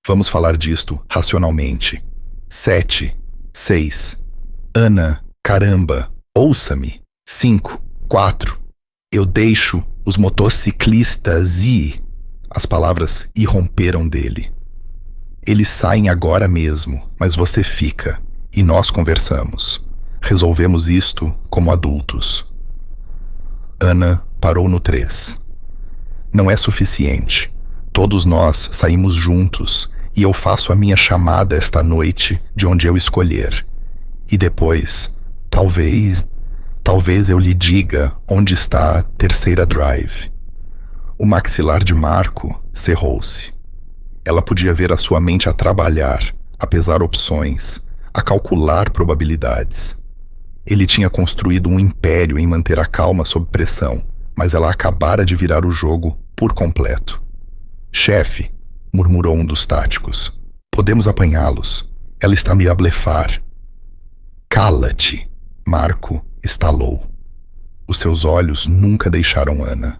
Vamos falar disto racionalmente. 7, 6. Ana, caramba, ouça-me. 5, 4. Eu deixo os motociclistas ir. As palavras irromperam dele. Eles saem agora mesmo, mas você fica, e nós conversamos. Resolvemos isto como adultos. Ana parou no 3. Não é suficiente. Todos nós saímos juntos e eu faço a minha chamada esta noite de onde eu escolher. E depois, talvez eu lhe diga onde está a terceira drive. O maxilar de Marco cerrou-se. Ela podia ver a sua mente a trabalhar, a pesar opções, a calcular probabilidades. Ele tinha construído um império em manter a calma sob pressão, mas ela acabara de virar o jogo por completo. Chefe, murmurou um dos táticos. Podemos apanhá-los. Ela está me a blefar. Cala-te, Marco estalou. Os seus olhos nunca deixaram Ana.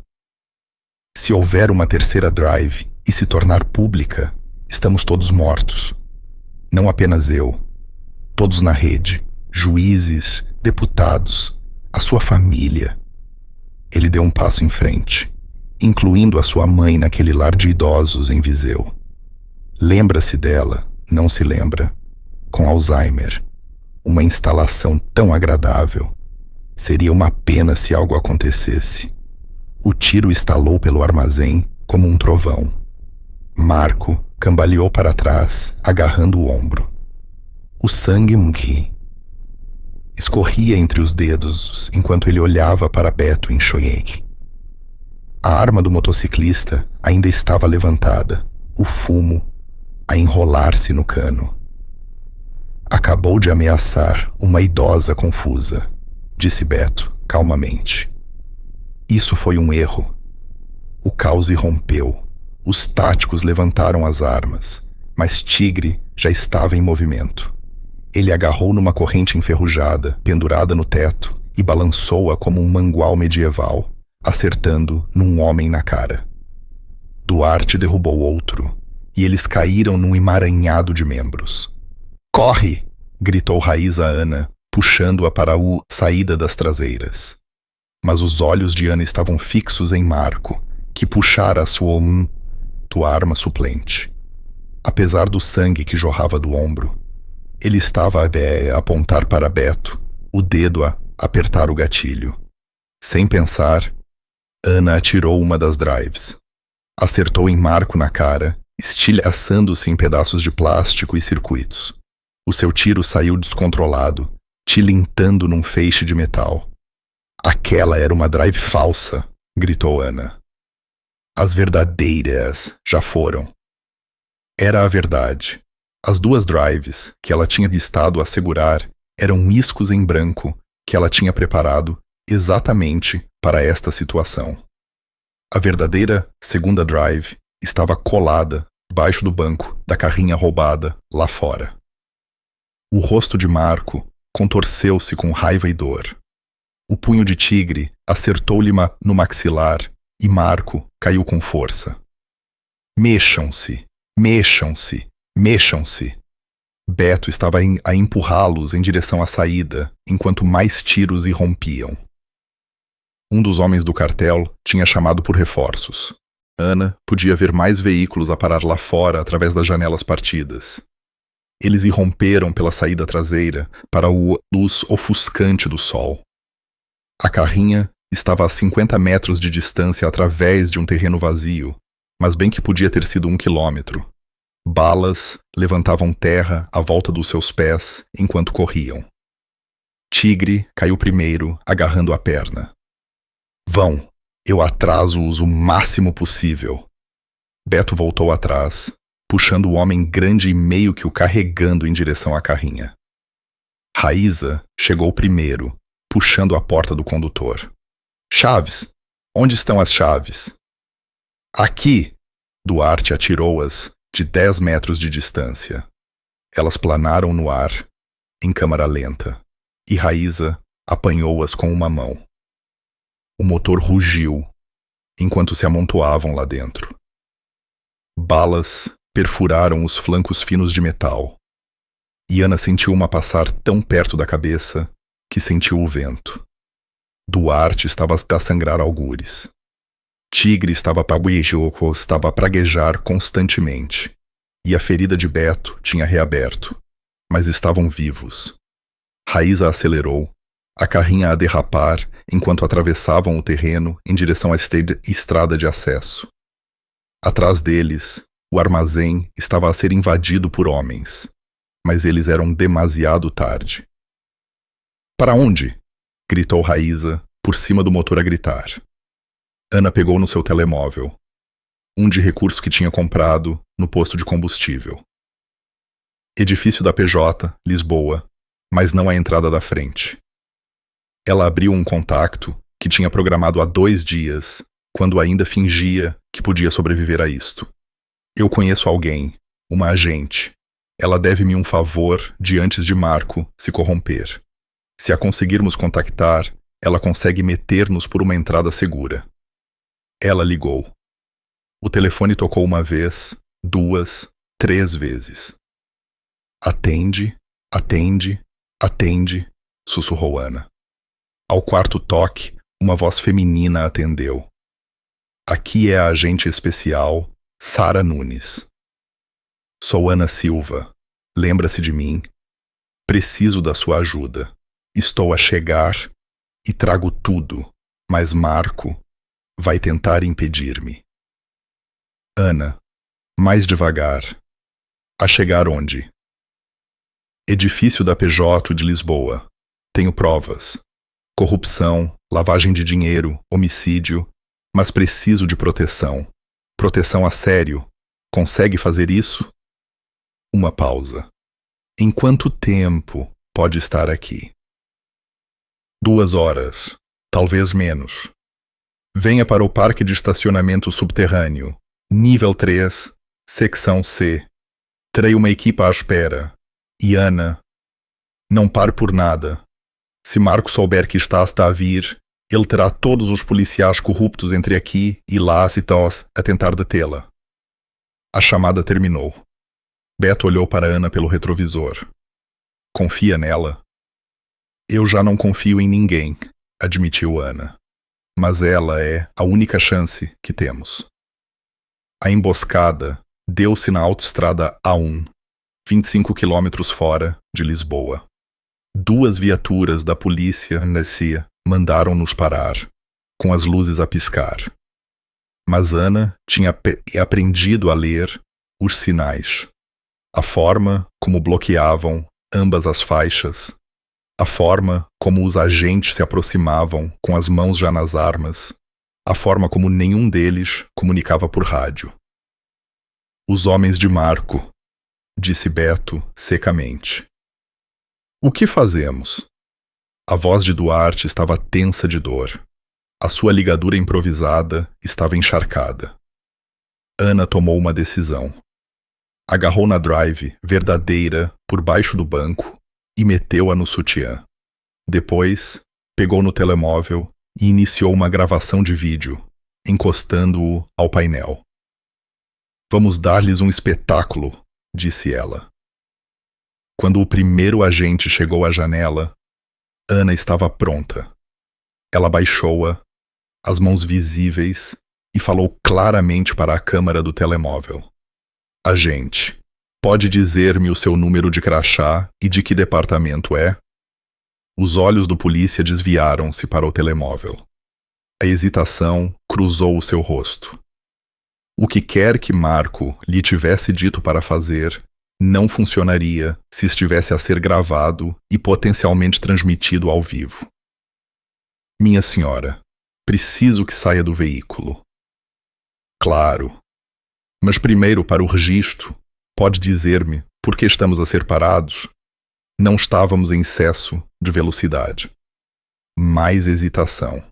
Se houver uma terceira drive e se tornar pública, estamos todos mortos. Não apenas eu. Todos na rede, juízes, deputados, a sua família. Ele deu um passo em frente, incluindo a sua mãe naquele lar de idosos em Viseu. Lembra-se dela, não se lembra? Com Alzheimer. Uma instalação tão agradável. Seria uma pena se algo acontecesse. O tiro estalou pelo armazém como um trovão. Marco cambaleou para trás, agarrando o ombro. O sangue escorria entre os dedos enquanto ele olhava para Beto em Choyek. A arma do motociclista ainda estava levantada, o fumo a enrolar-se no cano. Acabou de ameaçar uma idosa confusa, disse Beto calmamente. Isso foi um erro. O caos irrompeu. Os táticos levantaram as armas, mas Tigre já estava em movimento. Ele agarrou numa corrente enferrujada, pendurada no teto, e balançou-a como um mangual medieval, acertando num homem na cara. Duarte derrubou outro, e eles caíram num emaranhado de membros. Corre! Gritou Raiz a Ana, puxando-a para a saída das traseiras. Mas os olhos de Ana estavam fixos em Marco, que puxara a sua arma suplente. Apesar do sangue que jorrava do ombro, ele estava a apontar para Beto, o dedo a apertar o gatilho. Sem pensar, Ana atirou uma das drives. Acertou em Marco na cara estilhaçando-se em pedaços de plástico e circuitos. O seu tiro saiu descontrolado, tilintando num feixe de metal. Aquela era uma drive falsa, gritou Ana. As verdadeiras já foram. Era a verdade. As duas drives que ela tinha avistado assegurar eram iscos em branco que ela tinha preparado exatamente para esta situação. A verdadeira segunda drive estava colada debaixo do banco da carrinha roubada lá fora. O rosto de Marco contorceu-se com raiva e dor. O punho de tigre acertou-lhe no maxilar e Marco caiu com força. Mexam-se, mexam-se, mexam-se. Beto estava a empurrá-los em direção à saída, enquanto mais tiros irrompiam. Um dos homens do cartel tinha chamado por reforços. Ana podia ver mais veículos a parar lá fora através das janelas partidas. Eles irromperam pela saída traseira para a luz ofuscante do sol. A carrinha estava a 50 metros de distância através de um terreno vazio, mas bem que podia ter sido 1 quilômetro. Balas levantavam terra à volta dos seus pés enquanto corriam. Tigre caiu primeiro, agarrando a perna. Vão, eu atraso-os o máximo possível. Beto voltou atrás, puxando o homem grande e meio que o carregando em direção à carrinha. Raíza chegou primeiro, puxando a porta do condutor. Chaves! Onde estão as chaves? Aqui! Duarte atirou-as de 10 metros de distância. Elas planaram no ar, em câmara lenta, e Raíza apanhou-as com uma mão. O motor rugiu, enquanto se amontoavam lá dentro. Balas perfuraram os flancos finos de metal, e Ana sentiu uma passar tão perto da cabeça que sentiu o vento. Duarte estava a sangrar algures. Tigre estava a praguejar constantemente, e a ferida de Beto tinha reaberto, mas estavam vivos. Raíza acelerou, a carrinha a derrapar enquanto atravessavam o terreno em direção à estrada de acesso. Atrás deles, o armazém estava a ser invadido por homens, mas eles eram demasiado tarde. Para onde? Gritou Raíza, por cima do motor a gritar. Ana pegou no seu telemóvel, um de recurso que tinha comprado no posto de combustível. Edifício da PJ, Lisboa, mas não a entrada da frente. Ela abriu um contacto que tinha programado há 2 dias, quando ainda fingia que podia sobreviver a isto. Eu conheço alguém, uma agente. Ela deve-me um favor de antes de Marco se corromper. Se a conseguirmos contactar, ela consegue meter-nos por uma entrada segura. Ela ligou. O telefone tocou 1 vez, 2, 3 vezes. Atende, atende, atende, sussurrou Ana. Ao 4º toque, uma voz feminina atendeu. Aqui é a agente especial, Sara Nunes. Sou Ana Silva. Lembra-se de mim? Preciso da sua ajuda. Estou a chegar e trago tudo, mas Marco vai tentar impedir-me. Ana, mais devagar. A chegar onde? Edifício da PJ de Lisboa. Tenho provas. Corrupção, lavagem de dinheiro, homicídio, mas preciso de proteção. Proteção a sério. Consegue fazer isso? Uma pausa. Em quanto tempo pode estar aqui? 2 horas, talvez menos. Venha para o parque de estacionamento subterrâneo, nível 3, secção C. Terei uma equipa à espera. E Ana, não pare por nada. Se Marco souber que estás a vir, ele terá todos os policiais corruptos entre aqui e lá a tentar detê-la. A chamada terminou. Beto olhou para Ana pelo retrovisor. Confia nela? Eu já não confio em ninguém, admitiu Ana. Mas ela é a única chance que temos. A emboscada deu-se na autoestrada A1, 25 quilômetros fora de Lisboa. 2 viaturas da polícia NSC mandaram-nos parar, com as luzes a piscar. Mas Ana tinha aprendido a ler os sinais, a forma como bloqueavam ambas as faixas, a forma como os agentes se aproximavam com as mãos já nas armas, a forma como nenhum deles comunicava por rádio. Os homens de Marco, disse Beto secamente. O que fazemos? A voz de Duarte estava tensa de dor. A sua ligadura improvisada estava encharcada. Ana tomou uma decisão. Agarrou na drive verdadeira por baixo do banco e meteu-a no sutiã. Depois, pegou no telemóvel e iniciou uma gravação de vídeo, encostando-o ao painel. Vamos dar-lhes um espetáculo, disse ela. Quando o primeiro agente chegou à janela, Ana estava pronta. Ela baixou-a, as mãos visíveis, e falou claramente para a câmara do telemóvel. Agente, pode dizer-me o seu número de crachá e de que departamento é? Os olhos do polícia desviaram-se para o telemóvel. A hesitação cruzou o seu rosto. O que quer que Marco lhe tivesse dito para fazer não funcionaria se estivesse a ser gravado e potencialmente transmitido ao vivo. Minha senhora, preciso que saia do veículo. Claro. Mas primeiro, para o registro, pode dizer-me por que estamos a ser parados? Não estávamos em excesso de velocidade. Mais hesitação.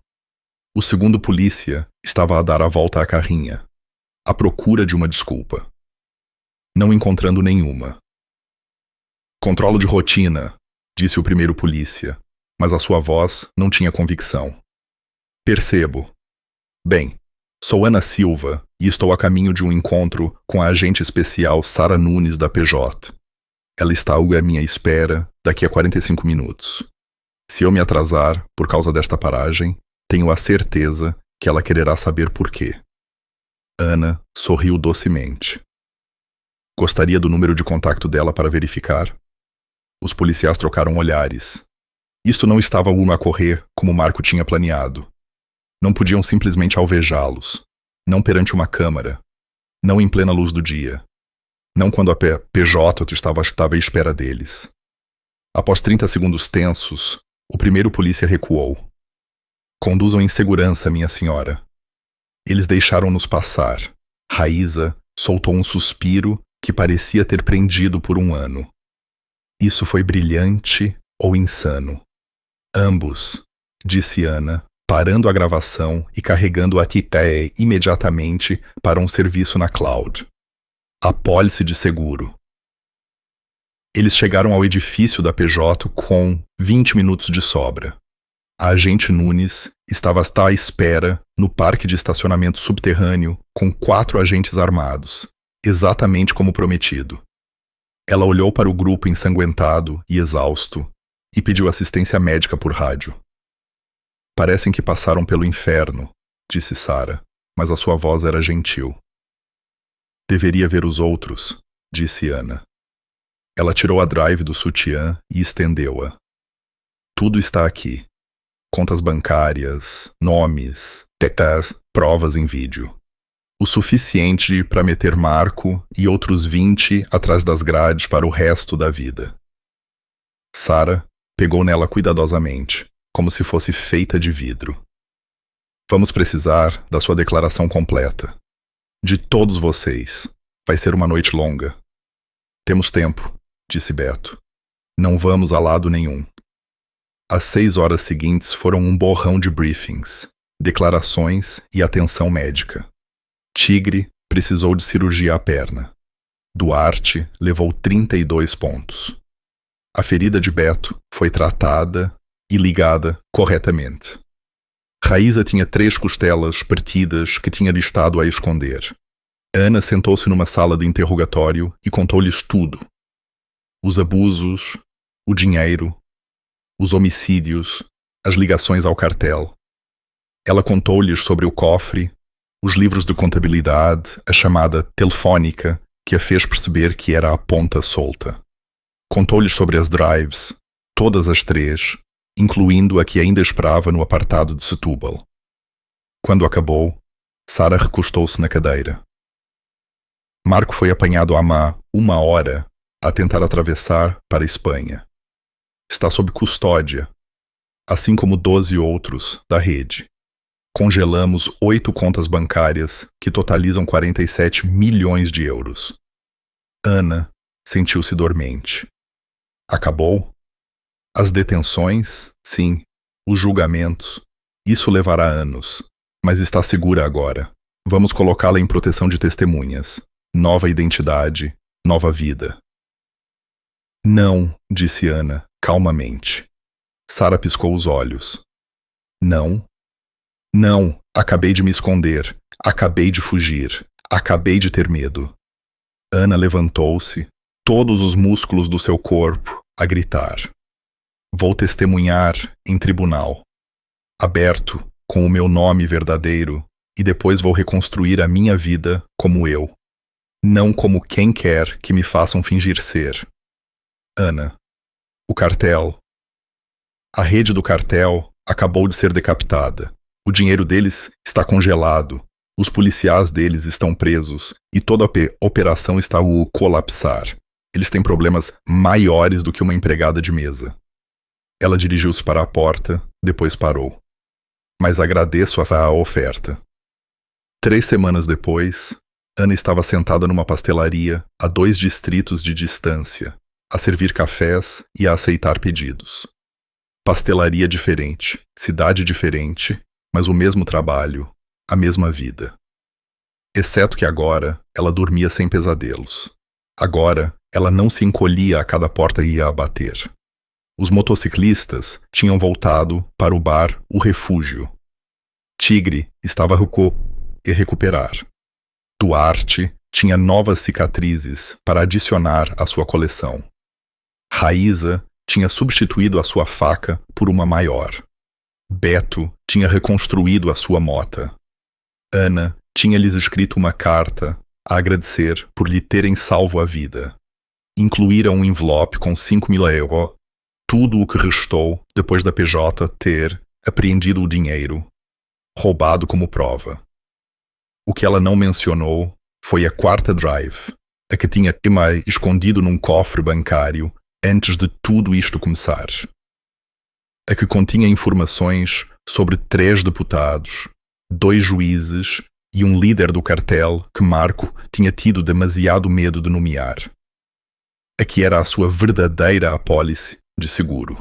O segundo polícia estava a dar a volta à carrinha, à procura de uma desculpa. Não encontrando nenhuma. Controlo de rotina, disse o primeiro polícia, mas a sua voz não tinha convicção. Percebo. Bem, sou Ana Silva e estou a caminho de um encontro com a agente especial Sara Nunes da PJ. Ela está à minha espera daqui a 45 minutos. Se eu me atrasar por causa desta paragem, tenho a certeza que ela quererá saber por quê. Ana sorriu docemente. Gostaria do número de contato dela para verificar? Os policiais trocaram olhares. Isto não estava a correr como Marco tinha planeado. Não podiam simplesmente alvejá-los. Não perante uma câmara. Não em plena luz do dia. Não quando a PJ estava à espera deles. Após 30 segundos tensos, o primeiro polícia recuou. Conduzam em segurança, minha senhora. Eles deixaram-nos passar. Raíza soltou um suspiro que parecia ter prendido por um ano. Isso foi brilhante ou insano? Ambos, disse Ana, parando a gravação e carregando a Tité imediatamente para um serviço na cloud. Apólice de seguro. Eles chegaram ao edifício da PJ com 20 minutos de sobra. A agente Nunes estava à espera no parque de estacionamento subterrâneo com 4 agentes armados, exatamente como prometido. Ela olhou para o grupo ensanguentado e exausto e pediu assistência médica por rádio. Parecem que passaram pelo inferno, disse Sara, mas a sua voz era gentil. Deveria ver os outros, disse Ana. Ela tirou a drive do sutiã e estendeu-a. Tudo está aqui. Contas bancárias, nomes, tetas, provas em vídeo. O suficiente para meter Marco e outros 20 atrás das grades para o resto da vida. Sara pegou nela cuidadosamente, como se fosse feita de vidro. Vamos precisar da sua declaração completa. De todos vocês. Vai ser uma noite longa. Temos tempo, disse Beto. Não vamos a lado nenhum. As 6 horas seguintes foram um borrão de briefings, declarações e atenção médica. Tigre precisou de cirurgia à perna. Duarte levou 32 pontos. A ferida de Beto foi tratada e ligada corretamente. Raíza tinha 3 costelas partidas que tinha listado a esconder. Ana sentou-se numa sala de interrogatório e contou-lhes tudo. Os abusos, o dinheiro, os homicídios, as ligações ao cartel. Ela contou-lhes sobre o cofre, os livros de contabilidade, a chamada telefónica, que a fez perceber que era a ponta solta. Contou-lhes sobre as drives, todas as 3, incluindo a que ainda esperava no apartado de Setúbal. Quando acabou, Sara recostou-se na cadeira. Marco foi apanhado há uma hora a tentar atravessar para a Espanha. Está sob custódia, assim como 12 outros da rede. Congelamos 8 contas bancárias que totalizam 47 milhões de euros. Ana sentiu-se dormente. Acabou? As detenções, sim. Os julgamentos. Isso levará anos, mas está segura agora. Vamos colocá-la em proteção de testemunhas. Nova identidade, nova vida. Não, disse Ana, calmamente. Sara piscou os olhos. Não. Não, acabei de me esconder. Acabei de fugir. Acabei de ter medo. Ana levantou-se, todos os músculos do seu corpo a gritar. Vou testemunhar em tribunal. Aberto, com o meu nome verdadeiro, e depois vou reconstruir a minha vida como eu. Não como quem quer que me façam fingir ser. Ana. O cartel. A rede do cartel acabou de ser decapitada. O dinheiro deles está congelado. Os policiais deles estão presos e toda a operação está a colapsar. Eles têm problemas maiores do que uma empregada de mesa. Ela dirigiu-se para a porta, depois parou. Mas agradeço a oferta. 3 semanas depois, Ana estava sentada numa pastelaria a 2 distritos de distância, a servir cafés e a aceitar pedidos. Pastelaria diferente, cidade diferente, mas o mesmo trabalho, a mesma vida. Exceto que agora ela dormia sem pesadelos. Agora ela não se encolhia a cada porta e ia a bater. Os motociclistas tinham voltado para o bar O Refúgio. Tigre estava a recuperar. Duarte tinha novas cicatrizes para adicionar à sua coleção. Raíza tinha substituído a sua faca por uma maior. Beto tinha reconstruído a sua mota. Ana tinha-lhes escrito uma carta a agradecer por lhe terem salvo a vida. Incluíram um envelope com 5.000 euros, tudo o que restou depois da PJ ter apreendido o dinheiro, roubado como prova. O que ela não mencionou foi a quarta drive, a que tinha Emma escondido num cofre bancário antes de tudo isto começar. A que continha informações sobre 3 deputados, 2 juízes e um líder do cartel que Marco tinha tido demasiado medo de nomear. A que era a sua verdadeira apólice de seguro.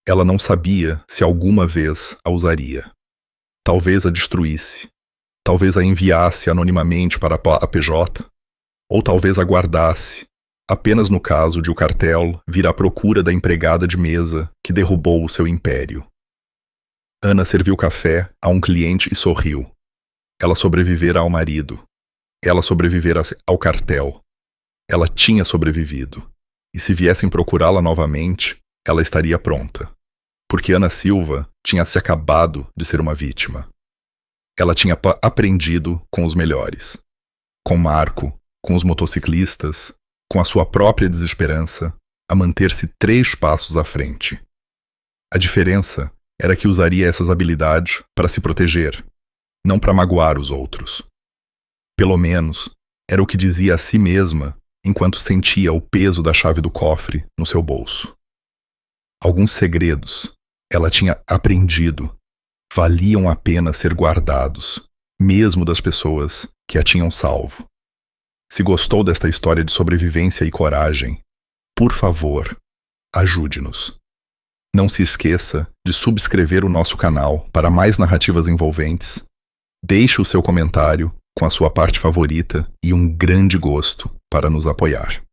Ela não sabia se alguma vez a usaria. Talvez a destruísse. Talvez a enviasse anonimamente para a PJ. Ou talvez a guardasse, apenas no caso de o cartel vir à procura da empregada de mesa que derrubou o seu império. Ana serviu café a um cliente e sorriu. Ela sobrevivera ao marido. Ela sobrevivera ao cartel. Ela tinha sobrevivido. E se viessem procurá-la novamente, ela estaria pronta. Porque Ana Silva tinha se acabado de ser uma vítima. Ela tinha aprendido com os melhores. Com Marco, com os motociclistas, com a sua própria desesperança, a manter-se 3 passos à frente. A diferença era que usaria essas habilidades para se proteger, não para magoar os outros. Pelo menos, era o que dizia a si mesma enquanto sentia o peso da chave do cofre no seu bolso. Alguns segredos ela tinha aprendido valiam a pena ser guardados, mesmo das pessoas que a tinham salvo. Se gostou desta história de sobrevivência e coragem, por favor, ajude-nos. Não se esqueça de subscrever o nosso canal para mais narrativas envolventes. Deixe o seu comentário com a sua parte favorita e um grande gosto para nos apoiar.